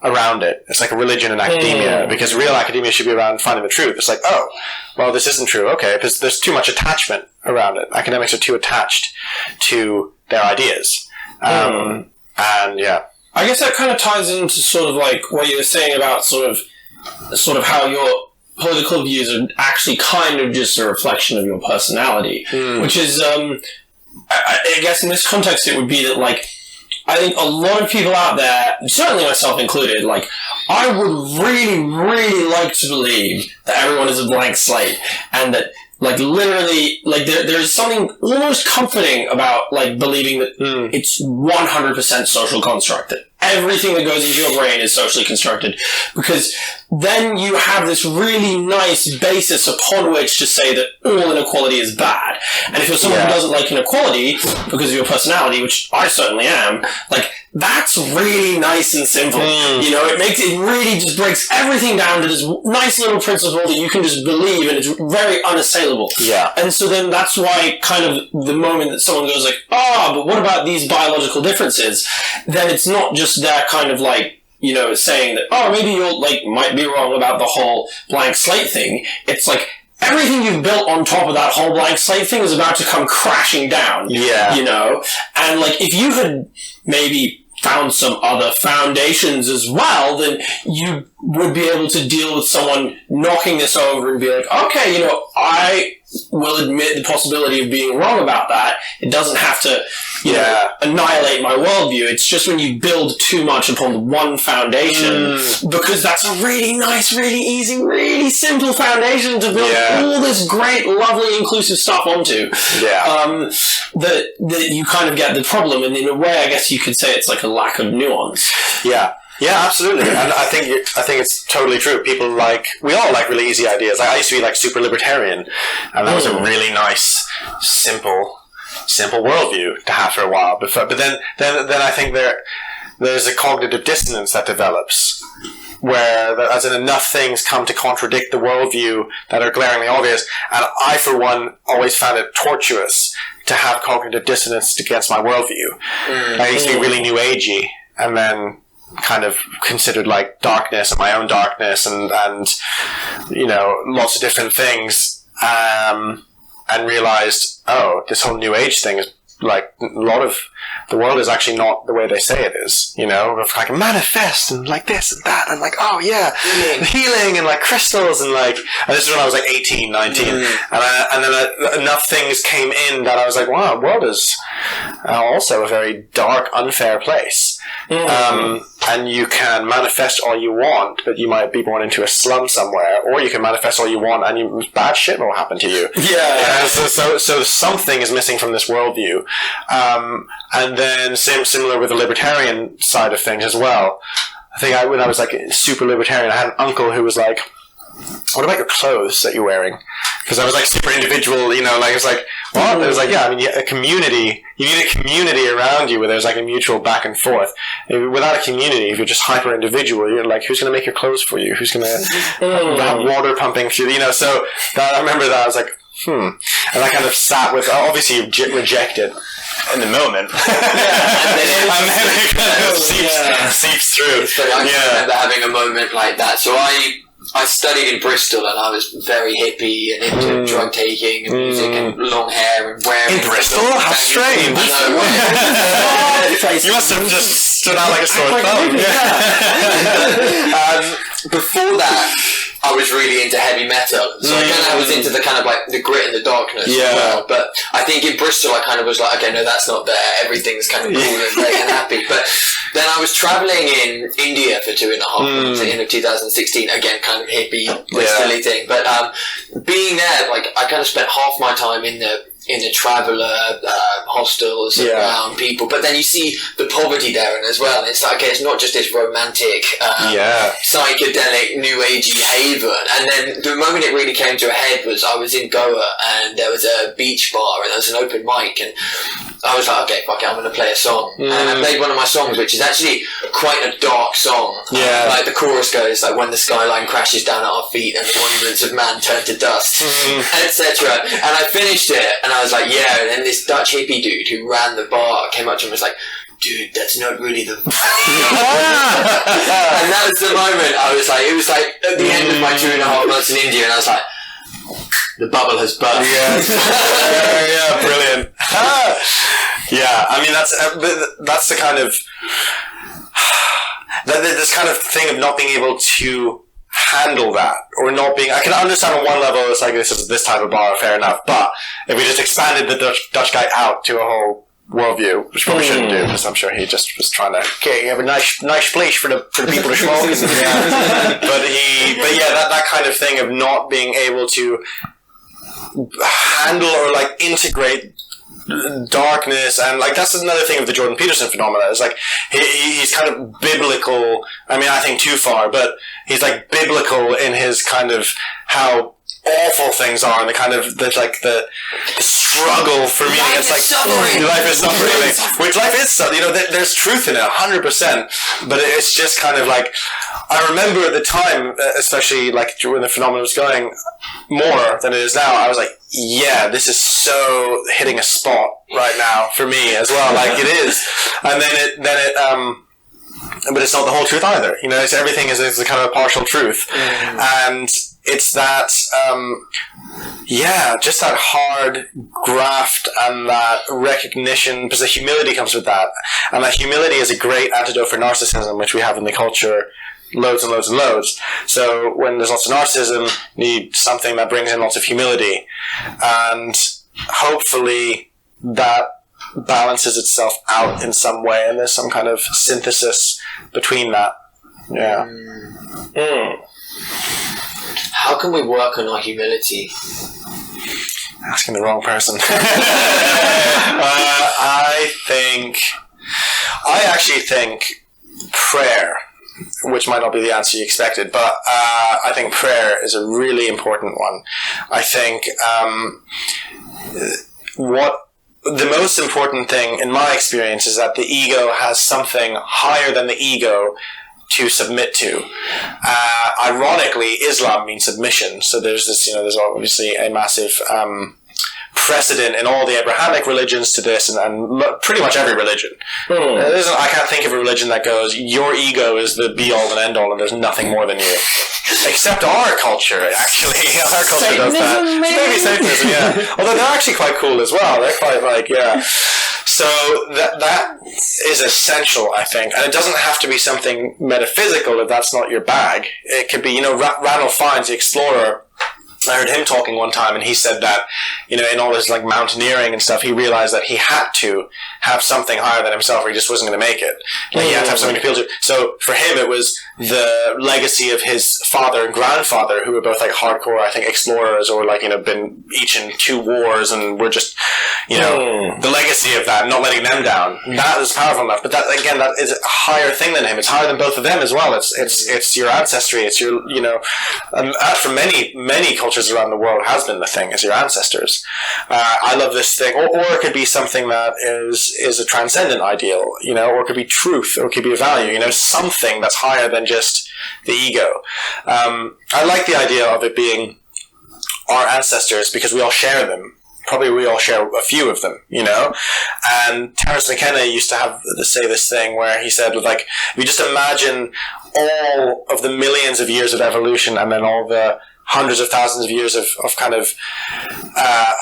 around it. It's like a religion in academia, because real academia should be around finding the truth. It's like, oh, well, this isn't true. Okay, because there's too much attachment around it. Academics are too attached to their ideas. And yeah. I guess that kind of ties into sort of like what you were saying about sort of how your political views are actually kind of just a reflection of your personality, which is, I guess in this context it would be that, like, I think a lot of people out there, certainly myself included, like, I would really, really like to believe that everyone is a blank slate, and that, like, literally, like, there's something almost comforting about, like, believing that it's 100% social construct, that everything that goes into your brain is socially constructed, because then you have this really nice basis upon which to say that all inequality is bad. And if you're someone who doesn't like inequality because of your personality, which I certainly am, like, that's really nice and simple. You know, it really just breaks everything down to this nice little principle that you can just believe, and it's very unassailable. Yeah. And so then that's why kind of the moment that someone goes like, but what about these biological differences? Then it's not just that kind of like, you know, saying that, maybe you're like, might be wrong about the whole blank slate thing. It's like, everything you've built on top of that whole blank slate thing is about to come crashing down. Yeah. You know? And like, if you had maybe found some other foundations as well, then you would be able to deal with someone knocking this over and be like, okay, you know, I will admit the possibility of being wrong about that. It doesn't have to, you know, annihilate my worldview. It's just when you build too much upon the one foundation, because that's a really nice, really easy, really simple foundation to build all this great, lovely, inclusive stuff onto. That you kind of get the problem, and in a way, I guess you could say it's like a lack of nuance. Yeah, absolutely, and I think it's totally true. We all like really easy ideas. I used to be like super libertarian, and that was a really nice, simple worldview to have for a while. But then I think there's a cognitive dissonance that develops, where as in enough things come to contradict the worldview that are glaringly obvious, and I, for one, always found it tortuous to have cognitive dissonance against my worldview. I used to be really new agey, and then kind of considered like darkness and my own darkness and you know, lots of different things, and realized, this whole new age thing is like, a lot of the world is actually not the way they say it is, you know, of like manifest and like this and that, and like, healing and like crystals and like, and this is when I was like 18, 19, and then enough things came in that I was like, wow, the world is also a very dark, unfair place. And you can manifest all you want, but you might be born into a slum somewhere, or you can manifest all you want and bad shit will happen to you. So something is missing from this worldview. And then similar with the libertarian side of things as well. I think when I was like super libertarian, I had an uncle who was like, what about your clothes that you're wearing? Because I was like super individual, you know, like it's like, what? It was like, a community. You need a community around you where there's like a mutual back and forth. Without a community, if you're just hyper individual, you're like, who's going to make your clothes for you? Who's going to have water pumping through? You know, so I remember that I was like, and I kind of sat with. Obviously, you reject it in the moment, and then it kind of seeps through. I remember having a moment like that. So I studied in Bristol, and I was very hippie and into drug taking and music and long hair and wearing. In Bristol? How strange! You must have just stood out like a sore thumb. Before that, I was really into heavy metal. So I was into the kind of like the grit and the darkness as well. But I think in Bristol I kind of was like, okay, no, that's not there. Everything's kind of cool and great and happy. But then I was travelling in India for 2.5 months at the end of 2016. Again, kind of hippie, westerly thing. But being there, like, I kind of spent half my time in the traveller hostels around people, but then you see the poverty there as well, and it's like, okay, it's not just this romantic psychedelic new agey haven. And then the moment it really came to a head was I was in Goa and there was a beach bar and there was an open mic, and I was like, okay, fuck it, I'm going to play a song. And I played one of my songs, which is actually quite a dark song. Like the chorus goes like, when the skyline crashes down at our feet and the monuments of man turn to dust, etc. And I finished it and I was like, yeah. And then this Dutch hippie dude who ran the bar came up to him and was like, dude, that's not really the vibe. And that was the moment I was like, it was like at the end of my 2.5 months in India, and I was like, the bubble has burst. Yeah, brilliant. I mean, that's the kind of this kind of thing of not being able to handle that, or not being. I can understand on one level it's like, this is this type of bar, fair enough. But if we just expanded the Dutch guy out to a whole worldview, which probably shouldn't do, because I'm sure he just was trying to, okay, you have a nice place for the people to smoke. But that kind of thing of not being able to handle or like integrate darkness, and like that's another thing of the Jordan Peterson phenomena. Is like he's kind of biblical. I mean, I think too far, but he's like biblical in his kind of how awful things are, and the kind of the struggle for meaning. It's like life is suffering, which life is. You know, there's truth in it, 100%. But it's just kind of like, I remember at the time, especially like when the phenomenon was going more than it is now, I was like, yeah, this is so hitting a spot right now for me as well. Like it is, and but it's not the whole truth either. You know, it's everything is a kind of a partial truth, and it's that, just that hard graft and that recognition, because the humility comes with that, and that humility is a great antidote for narcissism, which we have in the culture. Loads and loads and loads. So when there's lots of narcissism, you need something that brings in lots of humility, and hopefully that balances itself out in some way, and there's some kind of synthesis between that. How can we work on our humility? Asking the wrong person. I actually think prayer, which might not be the answer you expected, but I think prayer is a really important one. I think what the most important thing in my experience is that the ego has something higher than the ego to submit to. Ironically, Islam means submission, so there's this, there's obviously a massive precedent in all the Abrahamic religions to this, and pretty much every religion. I can't think of a religion that goes, your ego is the be-all and end-all, and there's nothing more than you. Except our culture, actually. Our culture does that. Maybe Satanism, yeah. Although they're actually quite cool as well. They're quite So that is essential, I think. And it doesn't have to be something metaphysical if that's not your bag. It could be, Ranulph Fiennes, the explorer, I heard him talking one time, and he said that, in all his like mountaineering and stuff, he realized that he had to have something higher than himself, or he just wasn't going to make it. Like, he had to have something to appeal to. So for him, it was the legacy of his father and grandfather, who were both like hardcore, I think, explorers, or like, been each in 2 wars, and were just, the legacy of that, not letting them down. That is powerful enough. But that, again, that is a higher thing than him. It's higher than both of them as well. It's your ancestry. It's your, for many cultures around the world has been the thing, is your ancestors. I love this thing, or it could be something that is a transcendent ideal, or it could be truth, or it could be a value, something that's higher than just the ego. I like the idea of it being our ancestors because we all share them. Probably we all share a few of them, And Terence McKenna used to say this thing where he said, like, if you just imagine all of the millions of years of evolution, and then all the hundreds of thousands of years of kind of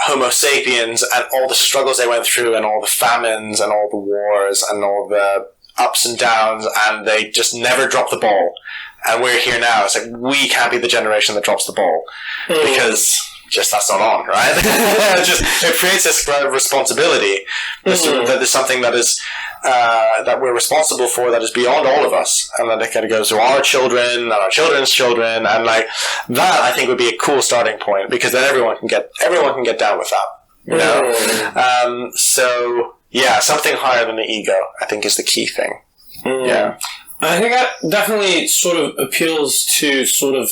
Homo sapiens, and all the struggles they went through, and all the famines, and all the wars, and all the ups and downs, and they just never dropped the ball. and we're here now. It's like, we can't be the generation that drops the ball, because just that's not on, right? It creates this responsibility. That there's something that is that we're responsible for, that is beyond all of us, and that it kind of goes to our children and our children's children, and like that, I think would be a cool starting point, because then everyone can get down with that, you know. So yeah, something higher than the ego, I think, is the key thing. Yeah, I think that definitely sort of appeals to sort of,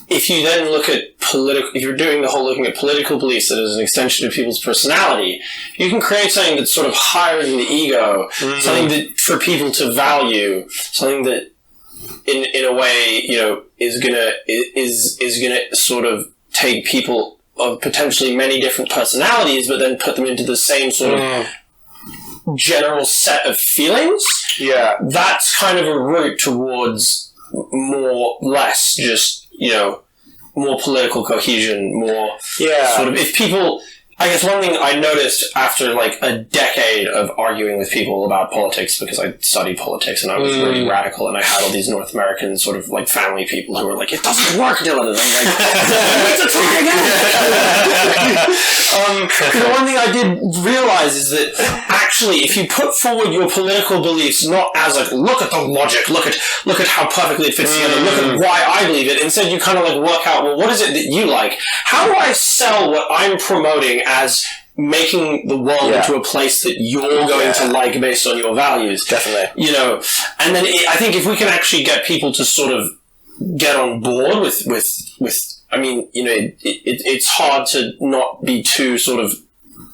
if you then look at if you're doing the whole looking at political beliefs that is an extension of people's personality, you can create something that's sort of higher than the ego, something that for people to value, something that in a way, you know, is gonna sort of take people of potentially many different personalities, but then put them into the same sort of general set of feelings. Yeah, that's kind of a route towards less just, you know, more political cohesion, more sort of, if people, I guess one thing I noticed after like a decade of arguing with people about politics, because I studied politics and I was really radical, and I had all these North American sort of like family people who were like, it doesn't work, Dylan. And I'm like, let's try again. The one thing I did realize is that actually, if you put forward your political beliefs not as like, look at the logic, look at how perfectly it fits together, look at why I believe it, instead you kind of like work out, well, what is it that you like? How do I sell what I'm promoting as making the world into a place that you're going to like based on your values? Definitely. You know, and then I think if we can actually get people to sort of get on board with I mean, you know, it's hard to not be too sort of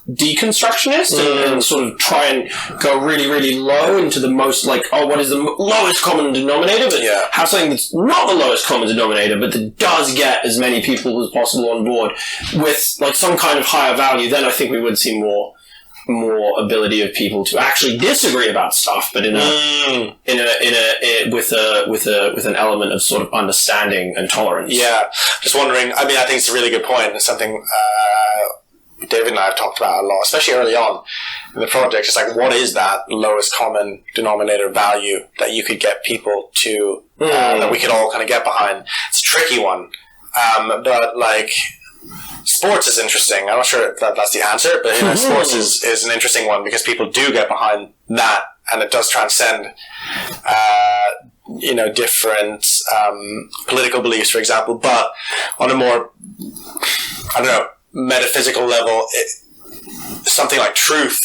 deconstructionist and sort of try and go really, really low into the most like, what is the lowest common denominator, but have something that's not the lowest common denominator, but that does get as many people as possible on board with like some kind of higher value. Then I think we would see more ability of people to actually disagree about stuff, but with an element of sort of understanding and tolerance. Yeah, just wondering. I mean, I think it's a really good point. It's something David and I have talked about a lot, especially early on in the project. It's like, what is that lowest common denominator value that you could get people to, that we could all kind of get behind? It's a tricky one, but like, sports is interesting. I'm not sure if that's the answer, but you know, sports is an interesting one, because people do get behind that, and it does transcend you know, different political beliefs, for example. But on a more, I don't know, metaphysical level, something like truth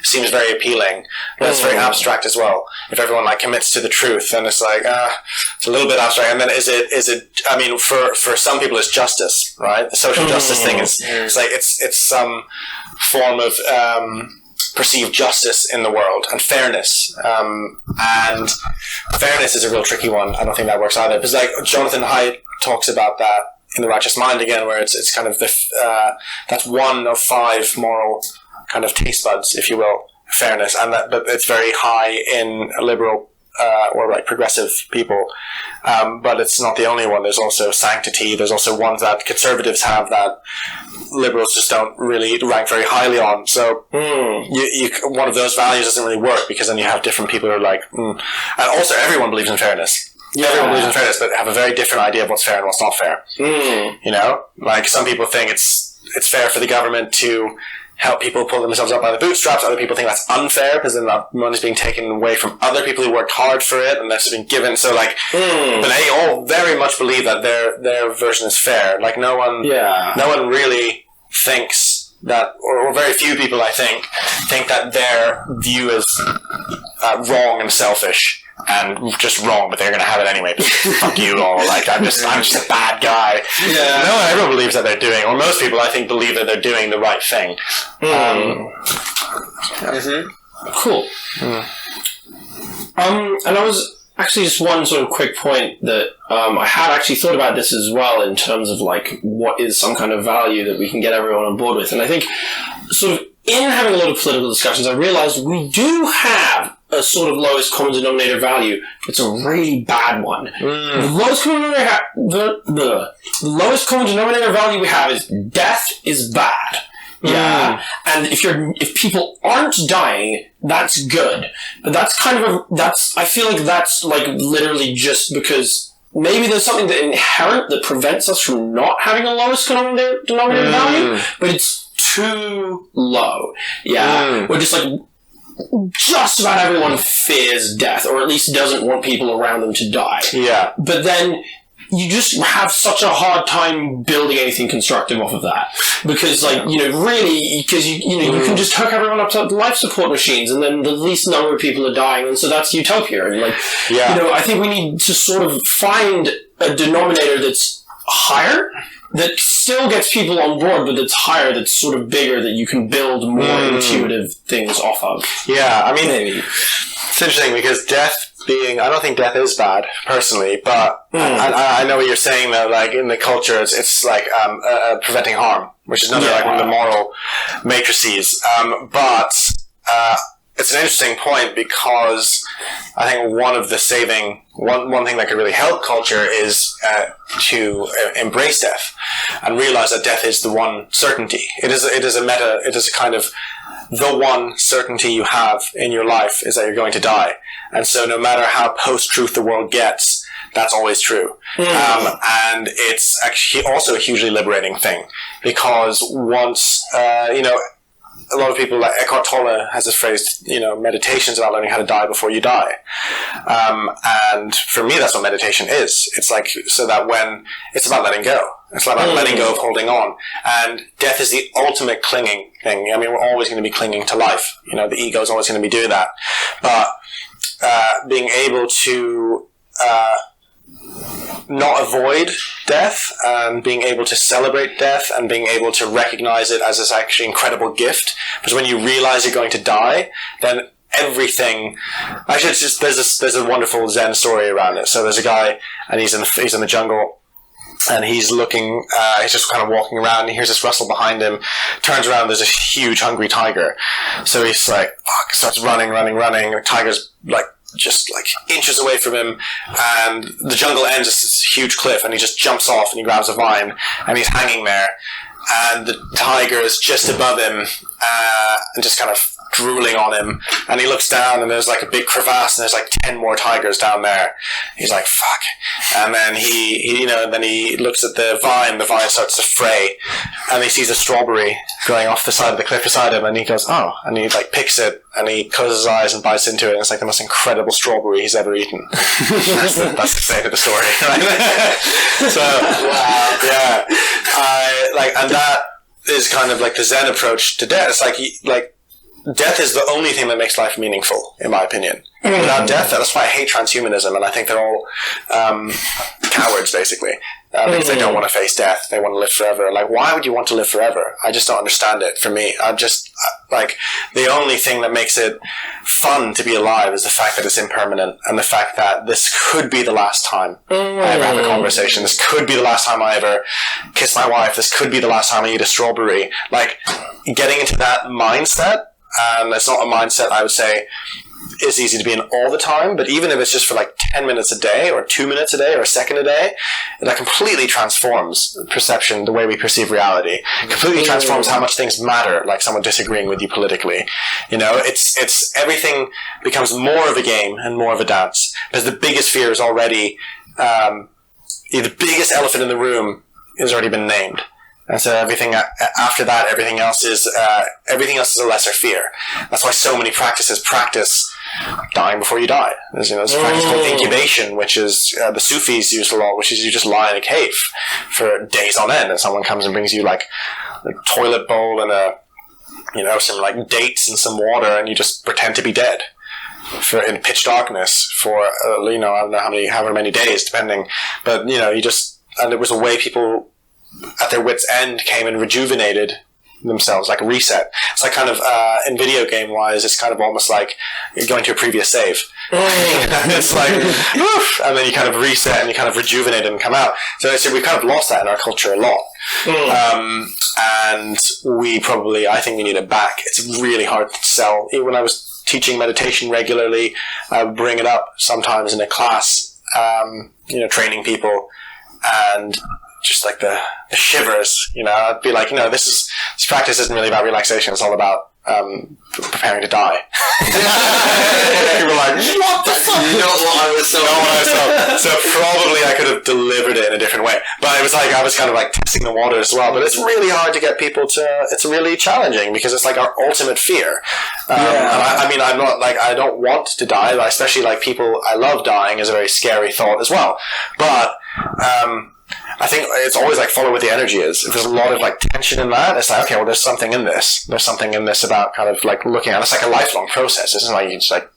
seems very appealing, but it's very abstract as well. If everyone like commits to the truth, then it's like it's a little bit abstract. And then is it? I mean, for some people, it's justice, right? The social justice thing is it's like it's some form of perceived justice in the world, and fairness. And fairness is a real tricky one. I don't think that works either, because like Jonathan Haidt talks about that in The Righteous Mind again, where it's kind of that's one of 5 moral kind of taste buds, if you will, fairness, and but it's very high in liberal or like progressive people, but it's not the only one. There's also sanctity. There's also ones that conservatives have that liberals just don't really rank very highly on. So you one of those values doesn't really work, because then you have different people who are like, and also everyone believes in fairness. Everyone believes in fairness, but have a very different idea of what's fair and what's not fair. You know, like some people think it's fair for the government to help people pull themselves up by the bootstraps. Other people think that's unfair, because then that money's being taken away from other people who worked hard for it, and that's been given. So like, but they all very much believe that their version is fair. Like no one really thinks that, or very few people, I think that their view is wrong and selfish. And just wrong, but they're going to have it anyway. Fuck you all! Like I'm just a bad guy. Yeah. No one ever believes that they're doing, or most people, I think, believe that they're doing the right thing. Cool. And I was actually just one sort of quick point that I had actually thought about this as well, in terms of like, what is some kind of value that we can get everyone on board with. And I think sort of in having a lot of political discussions, I realized we do have a sort of lowest common denominator value. It's a really bad one. The lowest common denominator the lowest common denominator value we have is death is bad. Yeah. And if people aren't dying, that's good. But that's I feel like that's like literally just because maybe there's something that inherent that prevents us from not having a lowest denominator value, but it's too low. Yeah. We're just like, just about everyone fears death, or at least doesn't want people around them to die. Yeah. But then you just have such a hard time building anything constructive off of that. Because, like, really, because you can just hook everyone up to life support machines, and then the least number of people are dying, and so that's utopia. And, like, I think we need to sort of find a denominator that's higher, that still gets people on board, but that's higher, that's sort of bigger, that you can build more intuitive things off of. Yeah, I mean, maybe. It's interesting because I don't think death is bad, personally, but I know what you're saying, though, like, in the culture, it's like preventing harm, which is another, like, one of the moral matrices. But it's an interesting point because I think one of the one thing that could really help culture is to embrace death and realize that death is the one certainty. It is a kind of the one certainty you have in your life is that you're going to die. And so no matter how post-truth the world gets, that's always true. And it's actually also a hugely liberating thing because once, a lot of people, like Eckhart Tolle has this phrase, meditation's about learning how to die before you die. And for me, that's what meditation is. It's like, so that it's about letting go. It's about letting go of holding on. And death is the ultimate clinging thing. I mean, we're always going to be clinging to life. The ego is always going to be doing that. But being able to not avoid death and being able to celebrate death and being able to recognize it as this actually incredible gift. Because when you realize you're going to die, then everything, actually it's just, there's a wonderful Zen story around it. So there's a guy and he's in the jungle and he's looking, he's just kind of walking around and he hears this rustle behind him, turns around, there's a huge hungry tiger. So he's like, fuck, starts running. The tiger's like, just like inches away from him, and the jungle ends at this huge cliff, and he just jumps off and he grabs a vine and he's hanging there, and the tiger is just above him and just kind of drooling on him, and he looks down and there's like a big crevasse and there's like 10 more tigers down there. He's like, fuck. And then he looks at the vine starts to fray, and he sees a strawberry growing off the side of the cliff beside him, and he goes, oh, and he like picks it and he closes his eyes and bites into it, and it's like the most incredible strawberry he's ever eaten. That's the state of the story, right? So, wow, yeah. And that is kind of like the Zen approach to death. It's like death is the only thing that makes life meaningful, in my opinion. Without death, that's why I hate transhumanism, and I think they're all cowards, basically. Because they don't want to face death. They want to live forever. Like, why would you want to live forever? I just don't understand it. For me, the only thing that makes it fun to be alive is the fact that it's impermanent, and the fact that this could be the last time I ever have a conversation. This could be the last time I ever kiss my wife. This could be the last time I eat a strawberry. Like, getting into that mindset, and it's not a mindset I would say is easy to be in all the time, but even if it's just for like 10 minutes a day or 2 minutes a day or a second a day, that completely transforms perception, the way we perceive reality. Completely transforms how much things matter, like someone disagreeing with you politically. It's everything becomes more of a game and more of a dance, because the biggest fear is already the biggest elephant in the room has already been named. And so everything after that, everything else is a lesser fear. That's why so many practices practice dying before you die. There's a practice called incubation, which is the Sufis use a lot, which is you just lie in a cave for days on end, and someone comes and brings you like a toilet bowl and some like dates and some water, and you just pretend to be dead in pitch darkness for I don't know however many days, depending. But and it was a way people at their wits' end came and rejuvenated themselves, like a reset. It's like kind of in video game wise, it's kind of almost like you're going to a previous save. It's like woof, and then you kind of reset and you kind of rejuvenate and come out. So we've kind of lost that in our culture a lot. And I think we need it back. It's really hard to sell. Even when I was teaching meditation regularly, I would bring it up sometimes in a class, training people, and just like the shivers, you know. I'd be like, you know, this practice isn't really about relaxation. It's all about preparing to die. People were like, what the fuck? Not what I was told. So probably I could have delivered it in a different way. But it was like, I was kind of like testing the water as well. But it's really hard to get people to, it's really challenging because it's like our ultimate fear. And I mean, I'm not like, I don't want to die, but especially like people, I love dying is a very scary thought as well. But, I think it's always like follow what the energy is. If there's a lot of like tension in that, it's like, okay, well, there's something in this. There's something in this about kind of like looking at it. It's like a lifelong process. It's not like you just like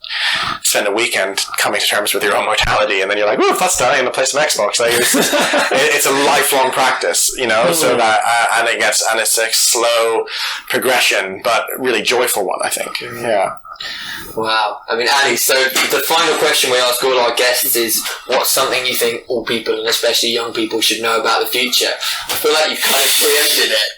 spend a weekend coming to terms with your own mortality and then you're like, ooh, that's dying and play some Xbox. Like it's a lifelong practice, you know, so that, and it's a slow progression, but really joyful one, I think. Yeah. Wow. I mean, Ali, so the final question we ask all our guests is, what's something you think all people, and especially young people, should know about the future? I feel like you've kind of preempted it.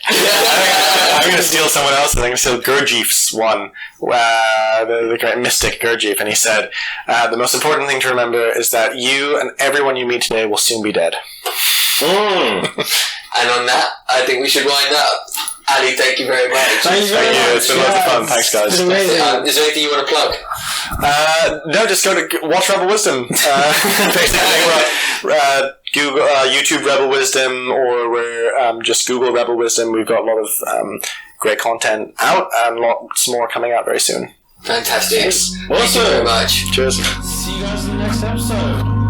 I'm going to steal someone else's. I'm going to steal Gurdjieff's one, the great mystic Gurdjieff, and he said, the most important thing to remember is that you and everyone you meet today will soon be dead. And on that, I think we should wind up. Ali, thank you very much. Thank you. It's been lots of fun. Thanks, guys. It's been amazing. Is there anything you want to plug? No, just go to watch Rebel Wisdom. Basically, Google YouTube Rebel Wisdom, or we're just Google Rebel Wisdom. We've got a lot of great content out, and lots more coming out very soon. Fantastic. Awesome. Thank you very much. Cheers. See you guys in the next episode.